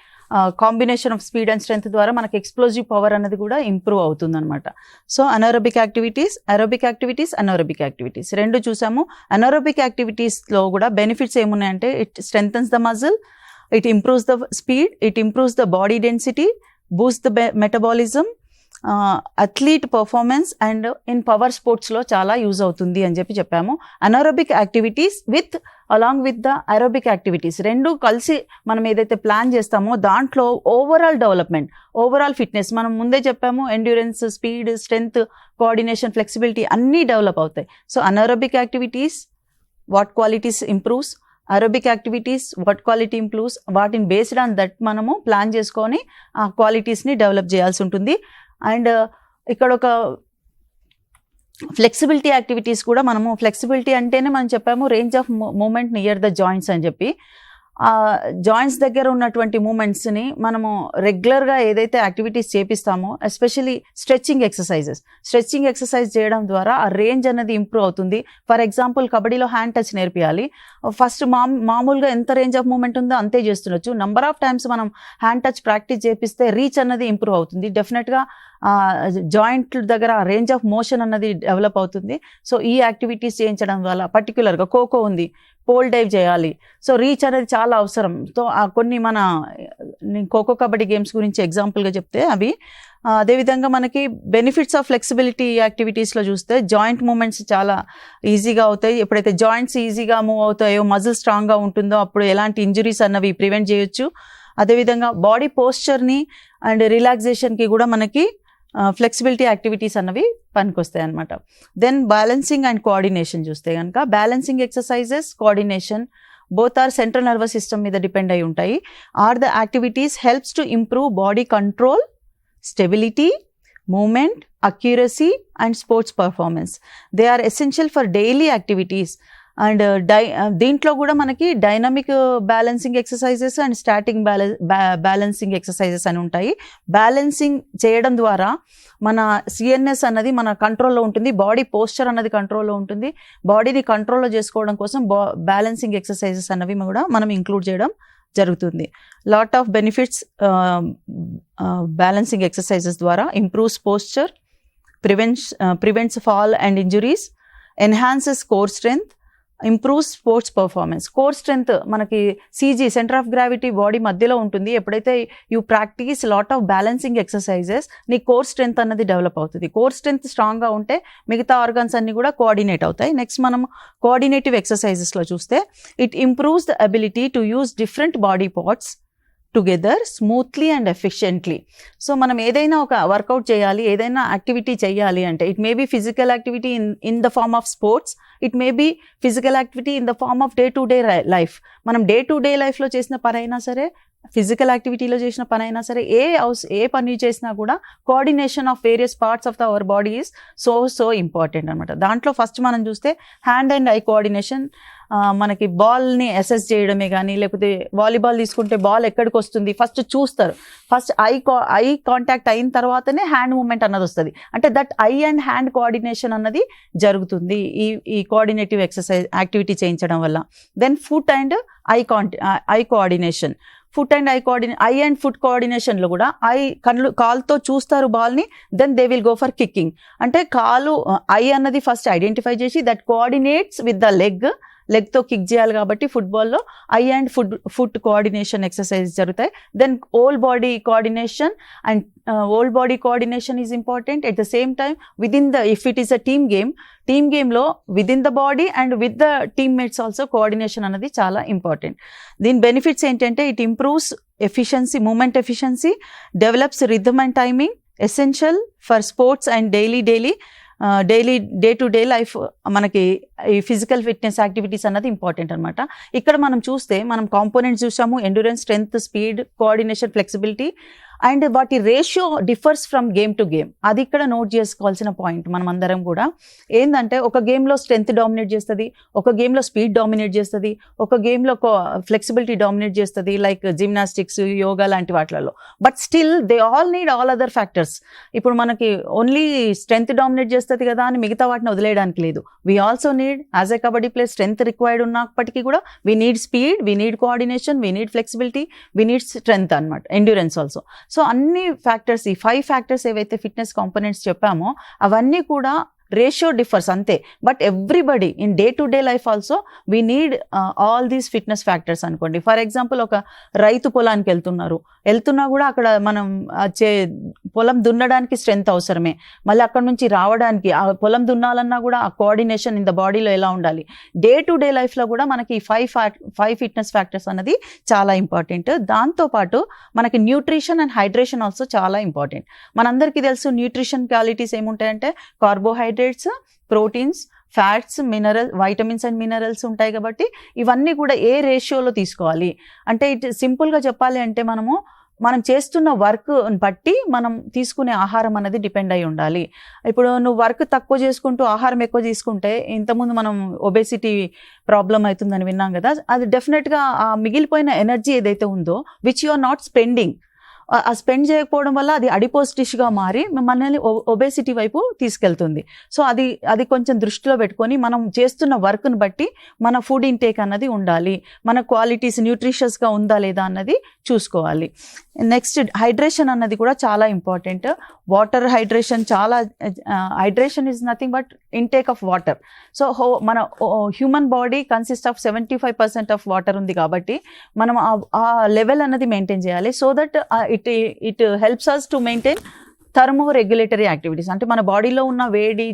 combination of speed and strength ద్వారా మనకి explosive power అనేది కూడా improve అవుతుంది అనమాట. So anaerobic activities, anaerobic activities రెండు చూసాము. anaerobic యాక్టివిటీస్లో కూడా బెనిఫిట్స్ ఏమున్నాయంటే it strengthens the muscle, it improves the speed, it improves the body density, boost the metabolism, athlete performance and in power స్పోర్ట్స్లో చాలా యూజ్ అవుతుంది అని చెప్పాము. anaerobic activities along with the aerobic activities రెండు కలిసి మనం ఏదైతే ప్లాన్ చేస్తామో దాంట్లో ఓవరాల్ డెవలప్మెంట్, ఓవరాల్ ఫిట్నెస్ మనం ముందే చెప్పాము, endurance, speed, strength, coordination, flexibility అన్నీ డెవలప్ అవుతాయి. So anaerobic activities what qualities improves, aerobic activities what quality improves, వాటిని బేస్డ్ ఆన్ దట్ మనము ప్లాన్ చేసుకొని ఆ క్వాలిటీస్ని డెవలప్ చేయాల్సి ఉంటుంది. అండ్ ఇక్కడ ఒక ఫ్లెక్సిబిలిటీ యాక్టివిటీస్ కూడా మనము, ఫ్లెక్సిబిలిటీ అంటేనే మనం చెప్పాము range of movement near the joints అని చెప్పి. జాయింట్స్ దగ్గర ఉన్నటువంటి మూమెంట్స్ని మనము రెగ్యులర్గా ఏదైతే యాక్టివిటీస్ చేపిస్తామో, ఎస్పెషలీ స్ట్రెచ్చింగ్ ఎక్సర్సైజ్ చేయడం ద్వారా ఆ రేంజ్ అనేది ఇంప్రూవ్ అవుతుంది. ఫర్ ఎగ్జాంపుల్ కబడ్డీలో హ్యాండ్ టచ్ నేర్పియాలి. ఫస్ట్ మామూలుగా ఎంత రేంజ్ ఆఫ్ మూమెంట్ ఉందో అంతే చేస్తుండొచ్చు. నంబర్ ఆఫ్ టైమ్స్ మనం హ్యాండ్ టచ్ ప్రాక్టీస్ చేపిస్తే రీచ్ అన్నది ఇంప్రూవ్ అవుతుంది. డెఫినెట్గా జాయింట్ల దగ్గర రేంజ్ ఆఫ్ మోషన్ అన్నది డెవలప్ అవుతుంది. సో ఈ యాక్టివిటీస్ చేయించడం వల్ల, పర్టికులర్గా ఖోఖో ఉంది, పోల్ డైవ్ చేయాలి, సో రీచ్ అనేది చాలా అవసరం. సో కొన్ని మన ఖోఖో కబడ్డీ గేమ్స్ గురించి ఎగ్జాంపుల్గా చెప్తే అవి. అదేవిధంగా మనకి బెనిఫిట్స్ ఆఫ్ ఫ్లెక్సిబిలిటీ యాక్టివిటీస్లో చూస్తే జాయింట్ మూమెంట్స్ చాలా ఈజీగా అవుతాయి. ఎప్పుడైతే జాయింట్స్ ఈజీగా మూవ్ అవుతాయో, మజిల్ స్ట్రాంగ్గా ఉంటుందో అప్పుడు ఎలాంటి ఇంజురీస్ అన్నవి ప్రివెంట్ చేయొచ్చు. అదేవిధంగా బాడీ పోస్చర్ని అండ్ రిలాక్సేషన్కి కూడా మనకి ఫ్లెక్సిబిలిటీ యాక్టివిటీస్ అన్నవి పనికొస్తాయి అనమాట. దెన్ బ్యాలెన్సింగ్ అండ్ కోఆర్డినేషన్ చూస్తే కనుక balancing exercises, coordination both are central nervous system మీద డిపెండ్ అయి ఉంటాయి. Are the activities helps to improve body control, stability, movement, accuracy and sports performance. They are essential for daily activities. And దీంట్లో కూడా మనకి dynamic balancing exercises and static balancing exercises అని ఉంటాయి. Balancing చేయడం ద్వారా మన సిఎన్ఎస్ అన్నది మన కంట్రోల్లో ఉంటుంది, బాడీ పోస్చర్ అన్నది కంట్రోల్లో ఉంటుంది. బాడీని కంట్రోల్లో చేసుకోవడం కోసం బ్యాలెన్సింగ్ ఎక్సర్సైజెస్ అన్నవి కూడా మనం ఇంక్లూడ్ చేయడం జరుగుతుంది. Lot of benefits balancing exercises ద్వారా: improves posture, prevents fall and injuries, enhances core strength, improves sports performance. Core strength మనకి CG, centre of gravity body మధ్యలో ఉంటుంది. ఎప్పుడైతే you practise lot of balancing exercises, నీ core strength అన్నది develop అవుతుంది. Core strength స్ట్రాంగ్గా ఉంటే మిగతా ఆర్గన్స్ అన్ని కూడా కోఆర్డినేట్ అవుతాయి. నెక్స్ట్ మనం కోఆర్డినేటివ్ ఎక్సర్సైజెస్లో చూస్తే it improves the ability to use different body parts together smoothly and efficiently. So మనం ఏదైనా ఒక వర్కౌట్ చేయాలి, ఏదైనా యాక్టివిటీ చేయాలి అంటే it may be physical activity in the form of sports, it may be physical activity in the form of day to day life. మనం day to day లైఫ్లో చేసిన పని అయినా సరే ఫిజికల్ యాక్టివిటీలో చేసిన పని అయినా సరే, ఏ పని చేసినా కూడా coordination of various parts of the our body is so important అనమాట. దాంట్లో ఫస్ట్ మనం చూస్తే హ్యాండ్ అండ్ ఐ కోఆర్డినేషన్. మనకి బాల్ని అసెస్ చేయడమే కానీ, లేకపోతే వాలీబాల్ తీసుకుంటే బాల్ ఎక్కడికి వస్తుంది ఫస్ట్ చూస్తారు. ఫస్ట్ ఐ కాంటాక్ట్ అయిన తర్వాతనే హ్యాండ్ మూమెంట్ అన్నది వస్తుంది. అంటే that eye and hand coordination అన్నది జరుగుతుంది ఈ కోఆర్డినేటివ్ ఎక్సర్సైజ్ యాక్టివిటీ చేయించడం వల్ల. Then foot and eye coordination. Foot and eye and foot కోఆర్డినేషన్లో కూడా కాల్తో చూస్తారు బాల్ని, then they will go for kicking. అంటే ఐ అన్నది ఫస్ట్ ఐడెంటిఫై చేసి దట్ కోఆర్డినేట్స్ విత్ ద లెగ్తో కిక్ చేయాలి. కాబట్టి ఫుట్బాల్లో eye and foot coordination exercise జరుగుతాయి. Then whole body coordination and whole body coordination is important. At the same time within if it is a team గేమ్లో within the body and with the teammates also coordination అనేది చాలా important. దీని benefits ఏంటంటే it improves efficiency, movement efficiency, develops rhythm and timing, essential for sports and daily day to day life. మనకి ఈ physical fitness activities అన్నది important అనమాట. ఇక్కడ మనం చూస్తే మనం కాంపోనెంట్స్ చూసాము, endurance, strength, speed, coordination, flexibility, and వాటి ratio differs from game to game. అది ఇక్కడ నోట్ చేసుకోవాల్సిన పాయింట్. మనం అందరం కూడా ఏంటంటే ఒక గేమ్లో స్ట్రెంగ్త్ డామినేట్ చేస్తుంది, ఒక గేమ్లో స్పీడ్ డామినేట్ చేస్తుంది, ఒక గేమ్లో ఫ్లెక్సిబిలిటీ డామినేట్ చేస్తుంది, లైక్ జిమ్నాస్టిక్స్, యోగా లాంటి వాటిలలో. But still they all need all other factors. ఇప్పుడు మనకి ఓన్లీ స్ట్రెంగ్త్ డామినేట్ చేస్తుంది కదా అని మిగతా వాటిని వదిలేయడానికి లేదు. We also need as a kabaddi player strength required ఉన్నప్పటికీ కూడా we need speed, we need coordination, we need flexibility, we need strength అనమాట, ఎండ్యూరెన్స్ ఆల్సో. సో అన్ని ఫ్యాక్టర్స్, ఈ 5 ఫ్యాక్టర్స్ ఏవైతే ఫిట్నెస్ కాంపోనెంట్స్ చెప్పామో అవన్నీ కూడా రేషియో డిఫర్స్ అంతే. But everybody in day to day life also we need all these fitness factors అనుకోండి. For example ఒక రైతు పొలానికి వెళ్తున్నా కూడా అక్కడ మనం పొలం దున్నడానికి స్ట్రెంగ్త్ అవసరమే. మళ్ళీ అక్కడ నుంచి రావడానికి ఆ పొలం దున్నాలన్నా కూడా ఆ కోఆర్డినేషన్ ఇన్ ద బాడీలో ఎలా ఉండాలి. డే టు డే లైఫ్లో కూడా మనకి 5 ఫిట్నెస్ ఫ్యాక్టర్స్ అనేది చాలా ఇంపార్టెంట్. దాంతోపాటు మనకి న్యూట్రిషన్ అండ్ హైడ్రేషన్ ఆల్సో చాలా ఇంపార్టెంట్. మనందరికీ తెలుసు న్యూట్రిషన్ క్వాలిటీస్ ఏముంటాయంటే carbohydrates, proteins, fats, vitamins and minerals ఉంటాయి. కాబట్టి ఇవన్నీ కూడా ఏ రేషియోలో తీసుకోవాలి అంటే సింపుల్గా చెప్పాలి అంటే మనం చేస్తున్న వర్క్ బట్టి మనం తీసుకునే ఆహారం అనేది డిపెండ్ అయి ఉండాలి. ఇప్పుడు నువ్వు వర్క్ తక్కువ చేసుకుంటూ ఆహారం ఎక్కువ తీసుకుంటే ఇంతకుముందు మనం ఒబేసిటీ ప్రాబ్లం అవుతుందని విన్నాం కదా, అది డెఫినెట్గా ఆ మిగిలిపోయిన ఎనర్జీ ఏదైతే ఉందో which you are not spending, ఆ స్పెండ్ చేయకపోవడం వల్ల అది అడిపోస్ డిష్గా మారి మనల్ని ఒబేసిటీ వైపు తీసుకెళ్తుంది. సో అది కొంచెం దృష్టిలో పెట్టుకొని మనం చేస్తున్న వర్క్ను బట్టి మన ఫుడ్ ఇంటేక్ అన్నది ఉండాలి, మన క్వాలిటీస్ న్యూట్రిషియస్గా ఉందా లేదా అన్నది చూసుకోవాలి. నెక్స్ట్ హైడ్రేషన్ అన్నది కూడా చాలా important. Water hydration hydration is nothing but intake of water. So మన human body consist of 75% of water ఉంది కాబట్టి మనం ఆ లెవెల్ అన్నది మెయింటైన్ చేయాలి. So that it helps us to maintain thermo regulatory activities. అంటే మన బాడీలో ఉన్న వేడి,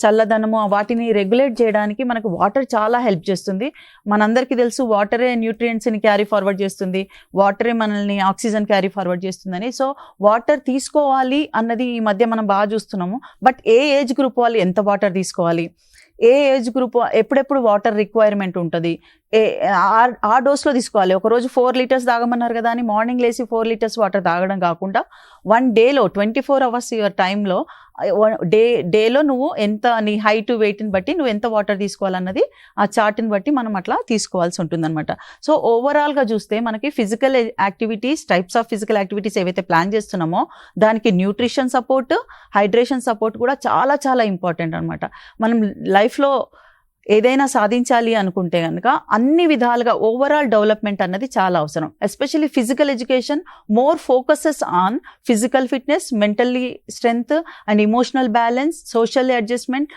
చల్లదనము వాటిని రెగ్యులేట్ చేయడానికి మనకు వాటర్ చాలా హెల్ప్ చేస్తుంది. మనందరికీ తెలుసు వాటరే న్యూట్రియంట్స్ని క్యారీ ఫార్వర్డ్ చేస్తుంది, వాటరే మనల్ని ఆక్సిజన్ క్యారీ ఫార్వర్డ్ చేస్తుందని. సో వాటర్ తీసుకోవాలి అన్నది ఈ మధ్య మనం బాగా చూస్తున్నాము. బట్ ఏ ఏజ్ గ్రూప్ వాళ్ళు ఎంత వాటర్ తీసుకోవాలి, ఏ ఏజ్ గ్రూప్ ఎప్పుడెప్పుడు వాటర్ రిక్వైర్మెంట్ ఉంటుంది, ఆ డోస్లో తీసుకోవాలి. ఒకరోజు 4 లీటర్స్ తాగమన్నారు కదా అని మార్నింగ్ లేసి 4 లీటర్స్ వాటర్ తాగడం కాకుండా 1 డేలో 24 అవర్స్ యువర్ టైంలో డేలో నువ్వు ఎంత నీ హైట్ వెయిట్ని బట్టి నువ్వు ఎంత వాటర్ తీసుకోవాలన్నది ఆ చార్ట్ని బట్టి మనం అట్లా తీసుకోవాల్సి ఉంటుందన్నమాట. సో ఓవరాల్గా చూస్తే మనకి physical activities, types of physical activities ఏవైతే ప్లాన్ చేస్తున్నామో దానికి న్యూట్రిషన్ సపోర్ట్, హైడ్రేషన్ సపోర్ట్ కూడా చాలా చాలా ఇంపార్టెంట్ అనమాట. మనం లైఫ్లో ఏదైనా సాధించాలి అనుకుంటే కనుక అన్ని విధాలుగా ఓవరాల్ డెవలప్మెంట్ అన్నది చాలా అవసరం. Especially physical education more focuses on physical fitness, mentally strength and emotional balance, social adjustment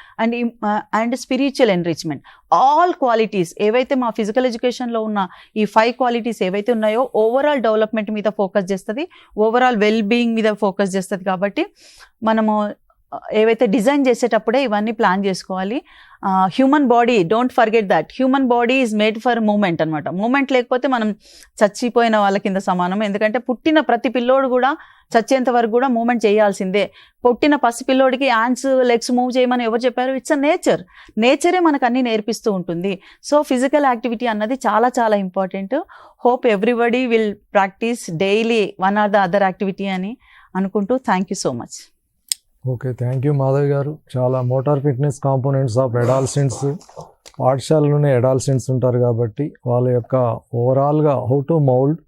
and spiritual enrichment. All qualities ఏవైతే మా ఫిజికల్ ఎడ్యుకేషన్లో ఉన్న ఈ 5 క్వాలిటీస్ ఏవైతే ఉన్నాయో ఓవరాల్ డెవలప్మెంట్ మీద ఫోకస్ చేస్తుంది, ఓవరాల్ వెల్ బీయింగ్ మీద ఫోకస్ చేస్తుంది. కాబట్టి మనము ఏవైతే డిజైన్ చేసేటప్పుడే ఇవన్నీ ప్లాన్ చేసుకోవాలి. Human body, don't forget that human body is made for movement అనమాట. మూమెంట్ లేకపోతే మనం చచ్చిపోయిన వాళ్ళ కింద సమానం. ఎందుకంటే పుట్టిన ప్రతి పిల్లోడు కూడా చచ్చేంత వరకు కూడా మూమెంట్ చేయాల్సిందే. పుట్టిన పసి పిల్లోడికి హ్యాండ్స్ లెగ్స్ మూవ్ చేయమని ఎవరు చెప్పారు? ఇట్స్ అ నేచరే మనకు అన్ని నేర్పిస్తూ ఉంటుంది. సో ఫిజికల్ యాక్టివిటీ అన్నది చాలా చాలా important. Hope everybody will practice daily one or the other activity అని అనుకుంటూ thank you so much.
Okay, thank you Madhav గారు. చాలా మోటార్ ఫిట్నెస్ కాంపోనెంట్స్ ఆఫ్ అడాల్సెంట్స్, పాఠశాలలోనే అడాల్సెంట్స్ ఉంటారు కాబట్టి వాళ్ళ యొక్క ఓవరాల్గా హౌ టు మౌల్డ్,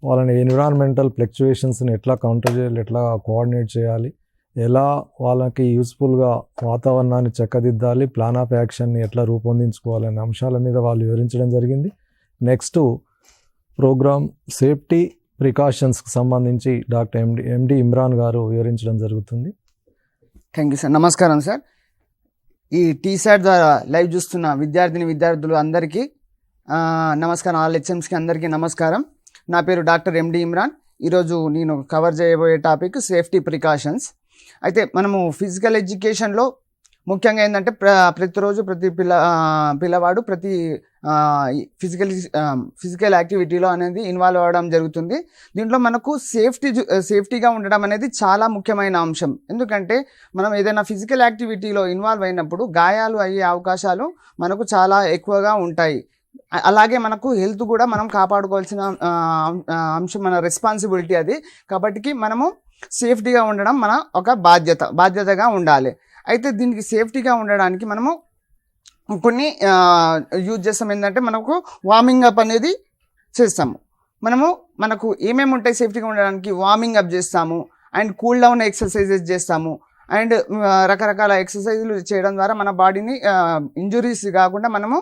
వాళ్ళని ఎన్విరాన్మెంటల్ ఫ్లక్చుయేషన్స్ని ఎట్లా కౌంటర్ చేయాలి, ఎట్లా కోఆర్డినేట్ చేయాలి, ఎలా వాళ్ళకి యూస్ఫుల్గా వాతావరణాన్ని చక్కదిద్దాలి, ప్లాన్ ఆఫ్ యాక్షన్ని ఎట్లా రూపొందించుకోవాలనే అంశాల మీద వాళ్ళు వివరించడం జరిగింది. నెక్స్ట్ ప్రోగ్రామ్ సేఫ్టీ ప్రికాషన్స్కి సంబంధించి డాక్టర్ ఎండి ఇమ్రాన్ గారు వివరించడం జరుగుతుంది.
Thank you sir. నమస్కారం సార్. ఈ టీసాట్ ద్వారా లైవ్ చూస్తున్న విద్యార్థులు అందరికీ నమస్కారం. ఆల్ హెచ్ఎంస్కి అందరికీ నమస్కారం. నా పేరు డాక్టర్ ఎండి ఇమ్రాన్. ఈరోజు నేను కవర్ చేయబోయే టాపిక్ సేఫ్టీ ప్రికాషన్స్. అయితే మనము ఫిజికల్ ఎడ్యుకేషన్లో ముఖ్యంగా ఏంటంటే ప్రతిరోజు ప్రతి పిల్లవాడు ప్రతి ఫిజికల్ యాక్టివిటీలో అనేది ఇన్వాల్వ్ అవ్వడం జరుగుతుంది. దీంట్లో మనకు సేఫ్టీగా ఉండడం అనేది చాలా ముఖ్యమైన అంశం. ఎందుకంటే మనం ఏదైనా ఫిజికల్ యాక్టివిటీలో ఇన్వాల్వ్ అయినప్పుడు గాయాలు అయ్యే అవకాశాలు మనకు చాలా ఎక్కువగా ఉంటాయి. అలాగే మనకు హెల్త్ కూడా మనం కాపాడుకోవాల్సిన అంశం, మన రెస్పాన్సిబిలిటీ అది. కాబట్టి మనము సేఫ్టీగా ఉండడం మన ఒక బాధ్యతగా ఉండాలి. అయితే దీనికి సేఫ్టీగా ఉండడానికి మనము కొన్ని యూజ్ చేస్తాం. ఏంటంటే మనకు వార్మింగ్ అప్ అనేది చేస్తాము. మనకు ఏమేమి ఉంటాయి సేఫ్టీగా ఉండడానికి? వార్మింగ్ అప్ చేస్తాము, అండ్ కూల్ డౌన్ ఎక్సర్సైజెస్ చేస్తాము, అండ్ రకరకాల ఎక్సర్సైజులు చేయడం ద్వారా మన బాడీని ఇంజురీస్ కాకుండా మనము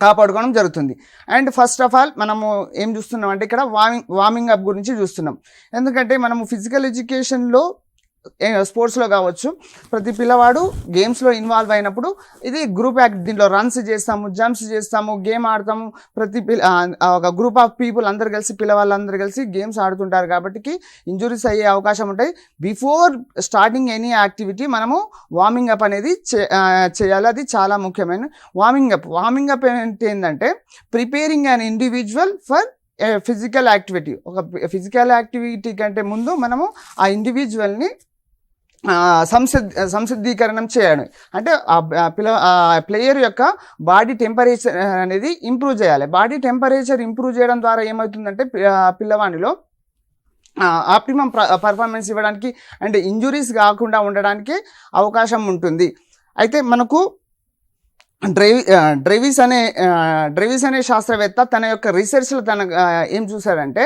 కాపాడుకోవడం జరుగుతుంది. అండ్ ఫస్ట్ ఆఫ్ ఆల్ మనము ఏం చూస్తున్నాం అంటే ఇక్కడ వార్మింగ్ అప్ గురించి చూస్తున్నాం. ఎందుకంటే మనము ఫిజికల్ ఎడ్యుకేషన్లో స్పోర్ట్స్లో కావచ్చు, ప్రతి పిల్లవాడు గేమ్స్లో ఇన్వాల్వ్ అయినప్పుడు ఇది గ్రూప్ దీంట్లో రన్స్ చేస్తాము, జంప్స్ చేస్తాము, గేమ్ ఆడతాము. ఒక గ్రూప్ ఆఫ్ పీపుల్ అందరు కలిసి, పిల్లవాళ్ళందరూ కలిసి గేమ్స్ ఆడుతుంటారు కాబట్టి ఇంజురీస్ అయ్యే అవకాశం ఉంటాయి. బిఫోర్ స్టార్టింగ్ ఎనీ యాక్టివిటీ మనము వార్మింగ్ అప్ అనేది చేయాలి. అది చాలా ముఖ్యమైన వార్మింగ్ అప్ ఏంటంటే preparing an individual for physical activity. ఒక ఫిజికల్ యాక్టివిటీ కంటే ముందు మనము ఆ ఇండివిజువల్ని సంసిద్ధీకరణం చేయడం. అంటే ప్లేయర్ యొక్క బాడీ టెంపరేచర్ అనేది ఇంప్రూవ్ చేయాలి. బాడీ టెంపరేచర్ ఇంప్రూవ్ చేయడం ద్వారా ఏమవుతుందంటే పిల్లవాడిలో ఆప్టిమం పర్ఫార్మెన్స్ ఇవ్వడానికి అండ్ ఇంజురీస్ కాకుండా ఉండడానికి అవకాశం ఉంటుంది. అయితే మనకు డ్రైవిస్ అనే శాస్త్రవేత్త తన యొక్క రీసెర్చ్లో ఏం చూశారంటే,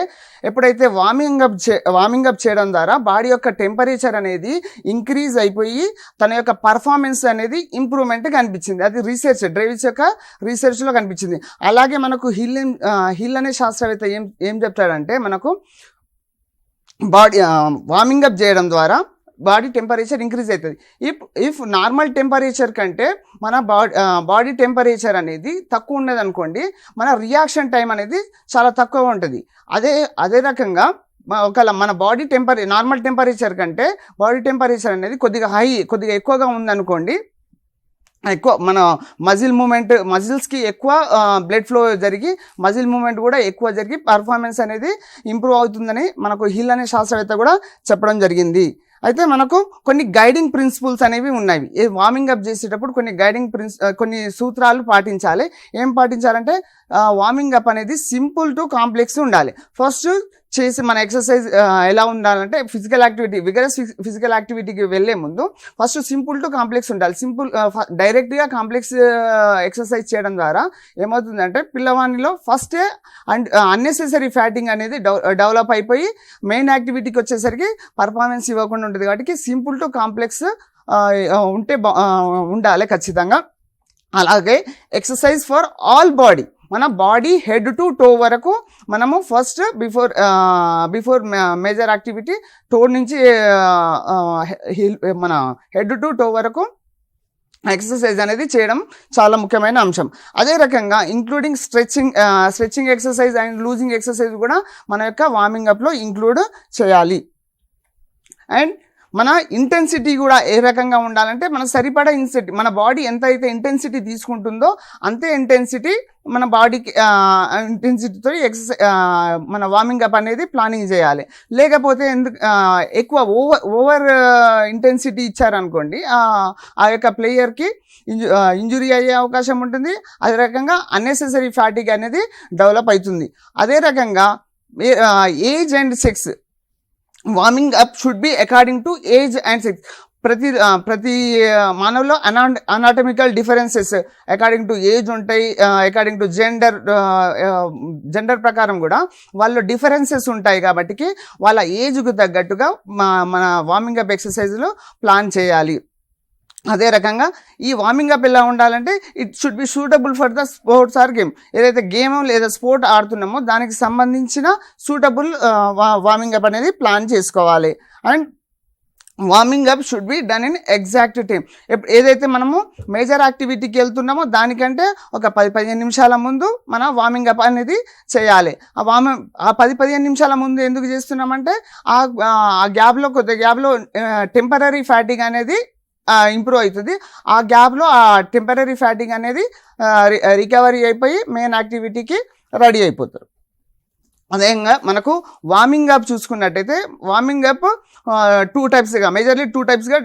ఎప్పుడైతే వార్మింగ్ అప్ చేయడం ద్వారా బాడీ యొక్క టెంపరేచర్ అనేది ఇంక్రీజ్ అయిపోయి తన యొక్క పర్ఫార్మెన్స్ అనేది ఇంప్రూవ్మెంట్ కనిపించింది. అది డ్రైవిస్ యొక్క రీసెర్చ్లో కనిపించింది. అలాగే మనకు హిల్ అనే శాస్త్రవేత్త ఏం చెప్తాడంటే, మనకు బాడీ వార్మింగ్ అప్ చేయడం ద్వారా బాడీ టెంపరేచర్ ఇంక్రీజ్ అవుతుంది. ఇఫ్ నార్మల్ టెంపరేచర్ కంటే మన బాడీ టెంపరేచర్ అనేది తక్కువ ఉన్నది అనుకోండి, మన రియాక్షన్ టైం అనేది చాలా తక్కువ ఉంటుంది. అదే రకంగా ఒకవేళ మన నార్మల్ టెంపరేచర్ కంటే బాడీ టెంపరేచర్ అనేది కొద్దిగా ఎక్కువగా ఉందనుకోండి, మన మజిల్స్కి ఎక్కువ బ్లడ్ ఫ్లో జరిగి మజిల్ మూమెంట్ కూడా ఎక్కువ జరిగి పర్ఫార్మెన్స్ అనేది ఇంప్రూవ్ అవుతుందని మనకు హిల్ అనే శాస్త్రవేత్త కూడా చెప్పడం జరిగింది. అయితే మనకు కొన్ని గైడింగ్ ప్రిన్సిపల్స్ అనేవి ఉన్నాయి. వార్మింగ్ అప్ చేసేటప్పుడు కొన్ని సూత్రాలు పాటించాలి. ఏం పాటించాలంటే వార్మింగ్ అప్ అనేది సింపుల్ టు కాంప్లెక్స్ ఉండాలి. ఫస్ట్ చేసి మన ఎక్సర్సైజ్ ఎలా ఉండాలంటే విగరస్ ఫిజికల్ యాక్టివిటీకి వెళ్ళే ముందు ఫస్ట్ సింపుల్ టు కాంప్లెక్స్ ఉండాలి. డైరెక్ట్గా కాంప్లెక్స్ ఎక్సర్సైజ్ చేయడం ద్వారా ఏమవుతుందంటే పిల్లవాడిలో ఫస్టే అన్నెసెసరీ ఫ్యాటింగ్ అనేది డెవలప్ అయిపోయి మెయిన్ యాక్టివిటీకి వచ్చేసరికి పర్ఫార్మెన్స్ ఇవ్వకుండా ఉంటుంది. కాబట్టి సింపుల్ టు కాంప్లెక్స్ ఉండాలి ఖచ్చితంగా. అలాగే ఎక్సర్సైజ్ ఫర్ ఆల్ బాడీ, మన బాడీ హెడ్ టు టో వరకు మనము first before major activity toe నుంచి మన హెడ్ టు టో వరకు ఎక్సర్సైజ్ అనేది చేయడం చాలా ముఖ్యమైన అంశం. అదే రకంగా including stretching exercise and losing exercise కూడా మన యొక్క వార్మింగ్ అప్లో ఇంక్లూడ్ చేయాలి. అండ్ మన ఇంటెన్సిటీ కూడా ఏ రకంగా ఉండాలంటే మన సరిపడా మన బాడీ ఎంత అయితే ఇంటెన్సిటీ తీసుకుంటుందో అంతే ఇంటెన్సిటీ మన బాడీకి ఇంటెన్సిటీతో మన వార్మింగ్ అప్ అనేది ప్లానింగ్ చేయాలి. లేకపోతే ఎక్కువ ఓవర్ ఇంటెన్సిటీ ఇచ్చారనుకోండి ఆ యొక్క ప్లేయర్కి ఇంజురీ అయ్యే అవకాశం ఉంటుంది. అదే రకంగా అన్నెసెసరీ ఫ్యాటిక్ అనేది డెవలప్ అవుతుంది. అదే రకంగా age and sex, warming up should be according to age and sex. ప్రతి మానవులో anatomical differences according to age ఉంటాయి, అకార్డింగ్ టు జెండర్ ప్రకారం కూడా వాళ్ళు డిఫరెన్సెస్ ఉంటాయి. కాబట్టి వాళ్ళ ఏజ్కు తగ్గట్టుగా మన వార్మింగ్ అప్ ఎక్సర్సైజ్లు ప్లాన్ చేయాలి. అదే రకంగా ఈ వార్మింగ్ అప్ ఎలా ఉండాలంటే it should be suitable for the sports or game. ఏదైతే గేమ్ లేదా స్పోర్ట్ ఆడుతున్నామో దానికి సంబంధించిన సూటబుల్ వార్మింగ్ అప్ అనేది ప్లాన్ చేసుకోవాలి. And warming up should be done in exact time. ఏదైతే మనము మేజర్ యాక్టివిటీకి వెళ్తున్నామో దానికంటే ఒక 10-15 నిమిషాల ముందు మన వార్మింగ్ అప్ అనేది చేయాలి. ఆ 10-15 నిమిషాల ముందు ఎందుకు చేస్తున్నామంటే ఆ గ్యాప్లో టెంపరరీ ఫ్యాటిక్ అనేది ఇంప్రూవ్ అవుతుంది. ఆ గ్యాప్లో ఆ టెంపరరీ ఫ్యాటింగ్ అనేది రికవరీ అయిపోయి మెయిన్ యాక్టివిటీకి రెడీ అయిపోతారు. అదేవిధంగా మనకు వార్మింగ్ అప్ చూసుకున్నట్టయితే వార్మింగ్ అప్ మేజర్లీ టూ టైప్స్గా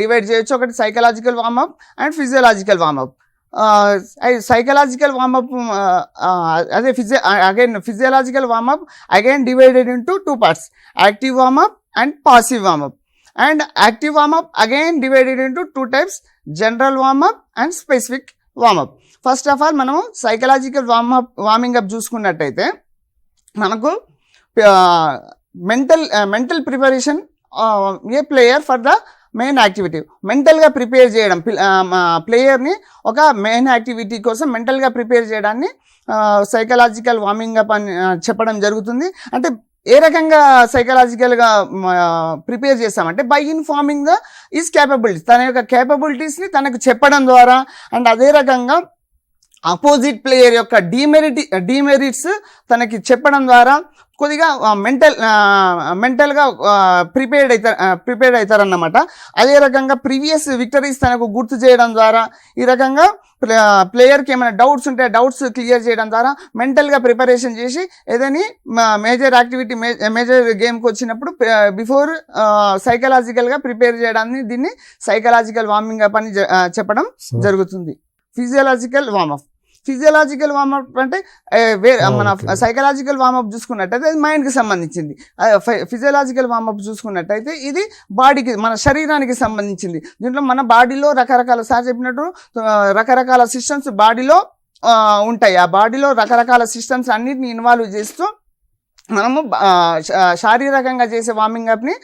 డివైడ్ చేయొచ్చు. ఒకటి psychological warmup and physiological warmup. Psychological warmup physiological warmup again divided into 2 parts, active warmup and passive warmup. And active warm-up again divided into 2 types, general warm-up and specific warm-up. First of all, మనము psychological warming up చూసుకున్నట్టయితే మనకు mental preparation A player for the main activity. మెంటల్గా prepare చేయడం ప్లేయర్ని ఒక main activity కోసం మెంటల్గా prepare చేయడాన్ని psychological warming up అని చెప్పడం జరుగుతుంది. అంటే ఏ రకంగా సైకలాజికల్గా ప్రిపేర్ చేస్తామంటే by informing the is capabilities, తన యొక్క క్యాపబిలిటీస్ని తనకు చెప్పడం ద్వారా. అండ్ అదే రకంగా అపోజిట్ ప్లేయర్ యొక్క డీమెరిట్స్ తనకి చెప్పడం ద్వారా కొద్దిగా మెంటల్గా ప్రిపేర్డ్ అవుతారన్నమాట. అదే రకంగా ప్రీవియస్ విక్టరీస్ తనకు గుర్తు చేయడం ద్వారా ఈ రకంగా ప్లేయర్కి ఏమైనా డౌట్స్ ఉంటే డౌట్స్ క్లియర్ చేయడం ద్వారా మెంటల్గా ప్రిపరేషన్ చేసి ఏదైనా మేజర్ గేమ్కి వచ్చినప్పుడు బిఫోర్ సైకలాజికల్గా ప్రిపేర్ చేయడాన్ని దీన్ని సైకలాజికల్ వార్మింగ్ అప్ అని చెప్పడం జరుగుతుంది. ఫిజియోలాజికల్ వార్మప్ అంటే మన సైకలాజికల్ వార్మప్ చూసుకున్నట్టయితే అది మైండ్కి సంబంధించింది. ఫిజియోలాజికల్ వార్మప్ చూసుకున్నట్టయితే ఇది బాడీకి, మన శరీరానికి సంబంధించింది. దీంట్లో మన బాడీలో సార్ చెప్పినట్టు రకరకాల సిస్టమ్స్ బాడీలో ఉంటాయి. ఆ బాడీలో రకరకాల సిస్టమ్స్ అన్నిటిని ఇన్వాల్వ్ చేస్తూ మనము శారీరకంగా చేసే వార్మింగ్ అప్ని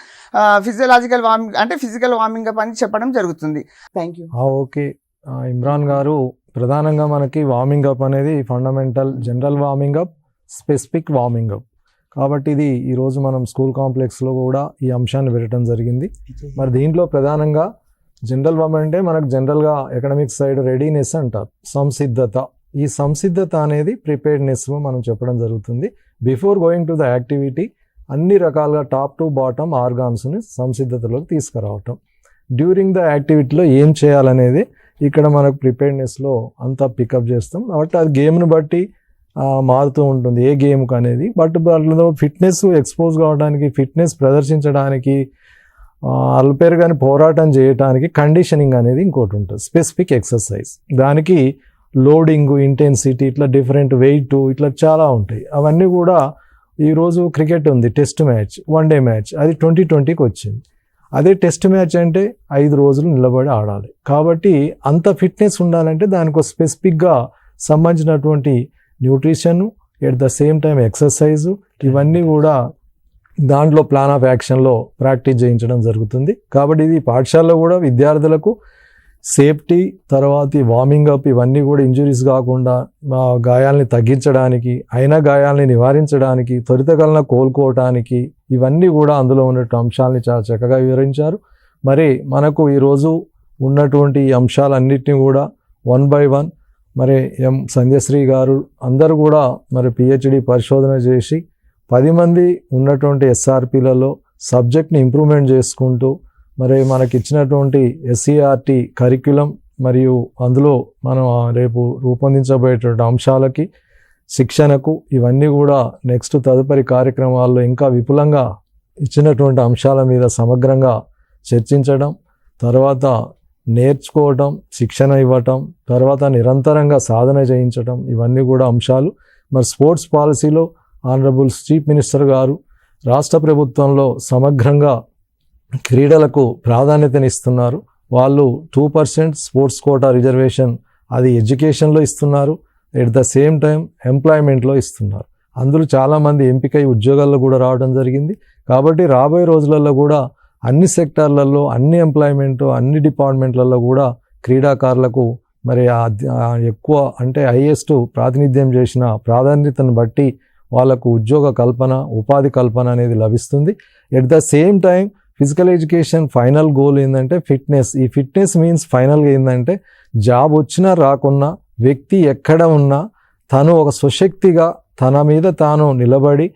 ఫిజియోలాజికల్ వార్మింగ్ అంటే ఫిజికల్ వార్మింగ్ అప్ అని చెప్పడం జరుగుతుంది. Thank you.
ఓకే ఇమ్రాన్ గారు, ప్రధానంగా మనకి వార్మింగ్ అప్ అనేది fundamental, general warming up, specific warming up. కాబట్టి ఇది ఈరోజు మనం స్కూల్ కాంప్లెక్స్లో కూడా ఈ అంశాన్ని పెట్టడం జరిగింది. మరి దీంట్లో ప్రధానంగా జనరల్ వార్మింగ్ అంటే మనకు జనరల్గా ఎకడమిక్స్ సైడ్ రెడీనెస్ అంటారు, సంసిద్ధత. ఈ సంసిద్ధత అనేది ప్రిపేర్డ్నెస్ మనం చెప్పడం జరుగుతుంది. Before going to the activity అన్ని రకాలుగా టాప్ టు బాటమ్ ఆర్గాన్స్ని సంసిద్ధతలోకి తీసుకురావటం. డ్యూరింగ్ ద యాక్టివిటీలో ఏం చేయాలనేది ఇక్కడ మనకు ప్రిపేర్డ్నెస్లో అంతా పికప్ చేస్తాం. కాబట్టి అది గేమ్ను బట్టి మారుతూ ఉంటుంది ఏ గేమ్కి అనేది. బట్ దాంట్లో ఫిట్నెస్ ఎక్స్పోజ్ కావడానికి, ఫిట్నెస్ ప్రదర్శించడానికి, అల్పేరుగాని పోరాటం చేయడానికి కండిషనింగ్ అనేది ఇంకోటి ఉంటుంది, స్పెసిఫిక్ ఎక్సర్సైజ్. దానికి లోడింగ్, ఇంటెన్సిటీ, ఇట్లా డిఫరెంట్ వెయిట్, ఇట్లా చాలా ఉంటాయి. అవన్నీ కూడా ఈరోజు క్రికెట్ ఉంది, టెస్ట్ మ్యాచ్, 1 day మ్యాచ్, అది 2020కి వచ్చింది. అదే టెస్ట్ మ్యాచ్ అంటే 5 రోజులు నిలబడి ఆడాలి. కాబట్టి అంత ఫిట్నెస్ ఉండాలంటే దానికి స్పెసిఫిక్గా సంబంధించినటువంటి nutrition, at the same time exercise, ఇవన్నీ కూడా దాంట్లో ప్లాన్ ఆఫ్ యాక్షన్లో ప్రాక్టీస్ చేయించడం జరుగుతుంది. కాబట్టి ఇది పాఠశాలలో కూడా విద్యార్థులకు సేఫ్టీ, తర్వాత వార్మింగ్ అప్, ఇవన్నీ కూడా ఇంజురీస్ కాకుండా గాయాలని తగ్గించడానికి, అయిన గాయాలని నివారించడానికి, త్వరితగలన కోలుకోవటానికి, ఇవన్నీ కూడా అందులో ఉన్నటువంటి అంశాలని చాలా చక్కగా వివరించారు. మరి మనకు ఈరోజు ఉన్నటువంటి ఈ అంశాలన్నింటినీ కూడా 1 by 1 మరి సంధ్యశ్రీ గారు అందరూ కూడా మరి పిహెచ్డి పరిశోధన చేసి 10 మంది ఉన్నటువంటి ఎస్ఆర్పీలలో సబ్జెక్ట్ని ఇంప్రూవ్మెంట్ చేసుకుంటూ మరి మనకి ఇచ్చినటువంటి ఎస్సీఆర్టీ కరిక్యులం మరియు అందులో మనం రేపు రూపొందించబోయేటువంటి అంశాలకి శిక్షణకు ఇవన్నీ కూడా నెక్స్ట్ తదుపరి కార్యక్రమాల్లో ఇంకా విపులంగా ఇచ్చినటువంటి అంశాల మీద సమగ్రంగా చర్చించడం, తర్వాత నేర్చుకోవటం, శిక్షణ ఇవ్వటం, తర్వాత నిరంతరంగా సాధన చేయించడం, ఇవన్నీ కూడా అంశాలు. మరి స్పోర్ట్స్ పాలసీలో ఆనరబుల్ చీఫ్ మినిస్టర్ గారు రాష్ట్ర ప్రభుత్వంలో సమగ్రంగా క్రీడలకు ప్రాధాన్యతనిస్తున్నారు. వాళ్ళు 2% స్పోర్ట్స్ కోటా రిజర్వేషన్ అది ఎడ్యుకేషన్లో ఇస్తున్నారు, ఎట్ ద సేమ్ టైం ఎంప్లాయ్మెంట్లో ఇస్తున్నారు. అందులో చాలామంది ఎంపికై ఉద్యోగాల్లో కూడా రావడం జరిగింది. కాబట్టి రాబోయే రోజులలో కూడా అన్ని సెక్టార్లలో, అన్ని ఎంప్లాయ్మెంట్, అన్ని డిపార్ట్మెంట్లలో కూడా క్రీడాకారులకు మరి ఎక్కువ అంటే హైయెస్ట్ ప్రాతినిధ్యం చేసిన ప్రాధాన్యతను బట్టి వాళ్ళకు ఉద్యోగ కల్పన, ఉపాధి కల్పన అనేది లభిస్తుంది. At the same time physical education final goal ఏంటంటే ఫిట్నెస్. ఈ ఫిట్నెస్ మీన్స్ ఫైనల్గా ఏంటంటే జాబ్ వచ్చినా రాకున్నా వ్యక్తి ఎక్కడ ఉన్నా తను ఒక స్వశక్తిగా తన మీద తాను నిలబడి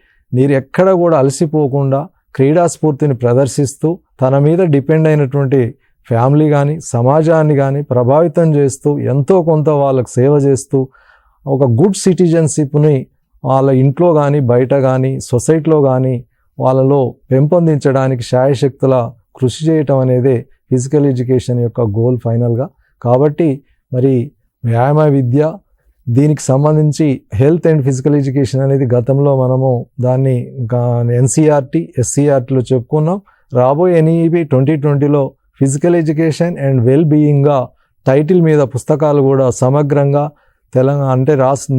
ఎక్కడ కూడా అలసిపోకుండా క్రీడా స్ఫూర్తిని ప్రదర్శిస్తూ తన మీద డిపెండ్ అయినటువంటి ఫ్యామిలీ కానీ సమాజాన్ని కానీ ప్రభావితం చేస్తూ ఎంతో కొంత వాళ్ళకు సేవ చేస్తూ ఒక గుడ్ సిటిజన్షిప్ని వాళ్ళ ఇంట్లో కానీ బయట కానీ సొసైటీలో కానీ వాళ్ళలో పెంపొందించడానికి శాయశక్తుల కృషి చేయటం అనేదే ఫిజికల్ ఎడ్యుకేషన్ యొక్క గోల్ ఫైనల్గా. కాబట్టి మరి వ్యాయామ విద్య దీనికి సంబంధించి హెల్త్ అండ్ ఫిజికల్ ఎడ్యుకేషన్ అనేది గతంలో మనము దాన్ని ఎన్సీఆర్టీ, ఎస్సీఆర్టీలో చెప్పుకున్నాం. రాబోయే ఎన్ఈపీ 2020లో ఫిజికల్ ఎడ్యుకేషన్ అండ్ వెల్ బీయింగ్గా టైటిల్ మీద పుస్తకాలు కూడా సమగ్రంగా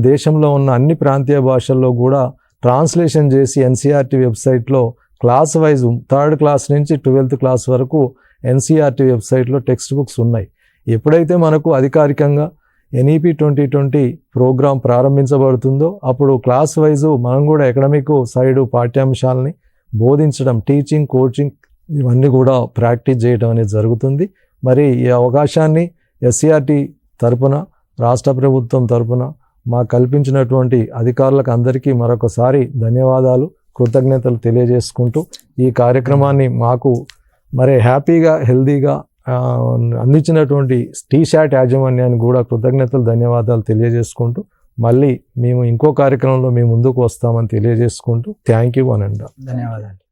దేశంలో ఉన్న అన్ని ప్రాంతీయ భాషల్లో కూడా ట్రాన్స్లేషన్ చేసి ఎన్సీఆర్టీ వెబ్సైట్లో క్లాస్ వైజ్ 3rd క్లాస్ నుంచి 12th క్లాస్ వరకు ఎన్సీఆర్టీ వెబ్సైట్లో టెక్స్ట్ బుక్స్ ఉన్నాయి. ఎప్పుడైతే మనకు అధికారికంగా ఎన్ఈపీ 2020 ప్రోగ్రాం ప్రారంభించబడుతుందో అప్పుడు క్లాస్ వైజు మనం కూడా అకాడమిక్ సైడ్ పాఠ్యాంశాలని బోధించడం, టీచింగ్, కోచింగ్ ఇవన్నీ కూడా ప్రాక్టీస్ చేయడం అనేది జరుగుతుంది. మరి ఈ అవకాశాన్ని ఎస్సీఆర్టీ తరపున, రాష్ట్ర ప్రభుత్వం తరపున మాకు కల్పించినటువంటి అధికారులకు అందరికీ మరొకసారి ధన్యవాదాలు, కృతజ్ఞతలు తెలియజేసుకుంటూ ఈ కార్యక్రమాన్ని మాకు మరి హ్యాపీగా, హెల్దీగా అందించినటువంటి టీశాట్ యాజమాన్యానికి కూడా కృతజ్ఞతలు, ధన్యవాదాలు తెలియజేసుకుంటూ మళ్ళీ మేము ఇంకో కార్యక్రమంలో మేము ముందుకు వస్తామని తెలియజేసుకుంటూ థ్యాంక్ యూ అనండి.
ధన్యవాదాలు.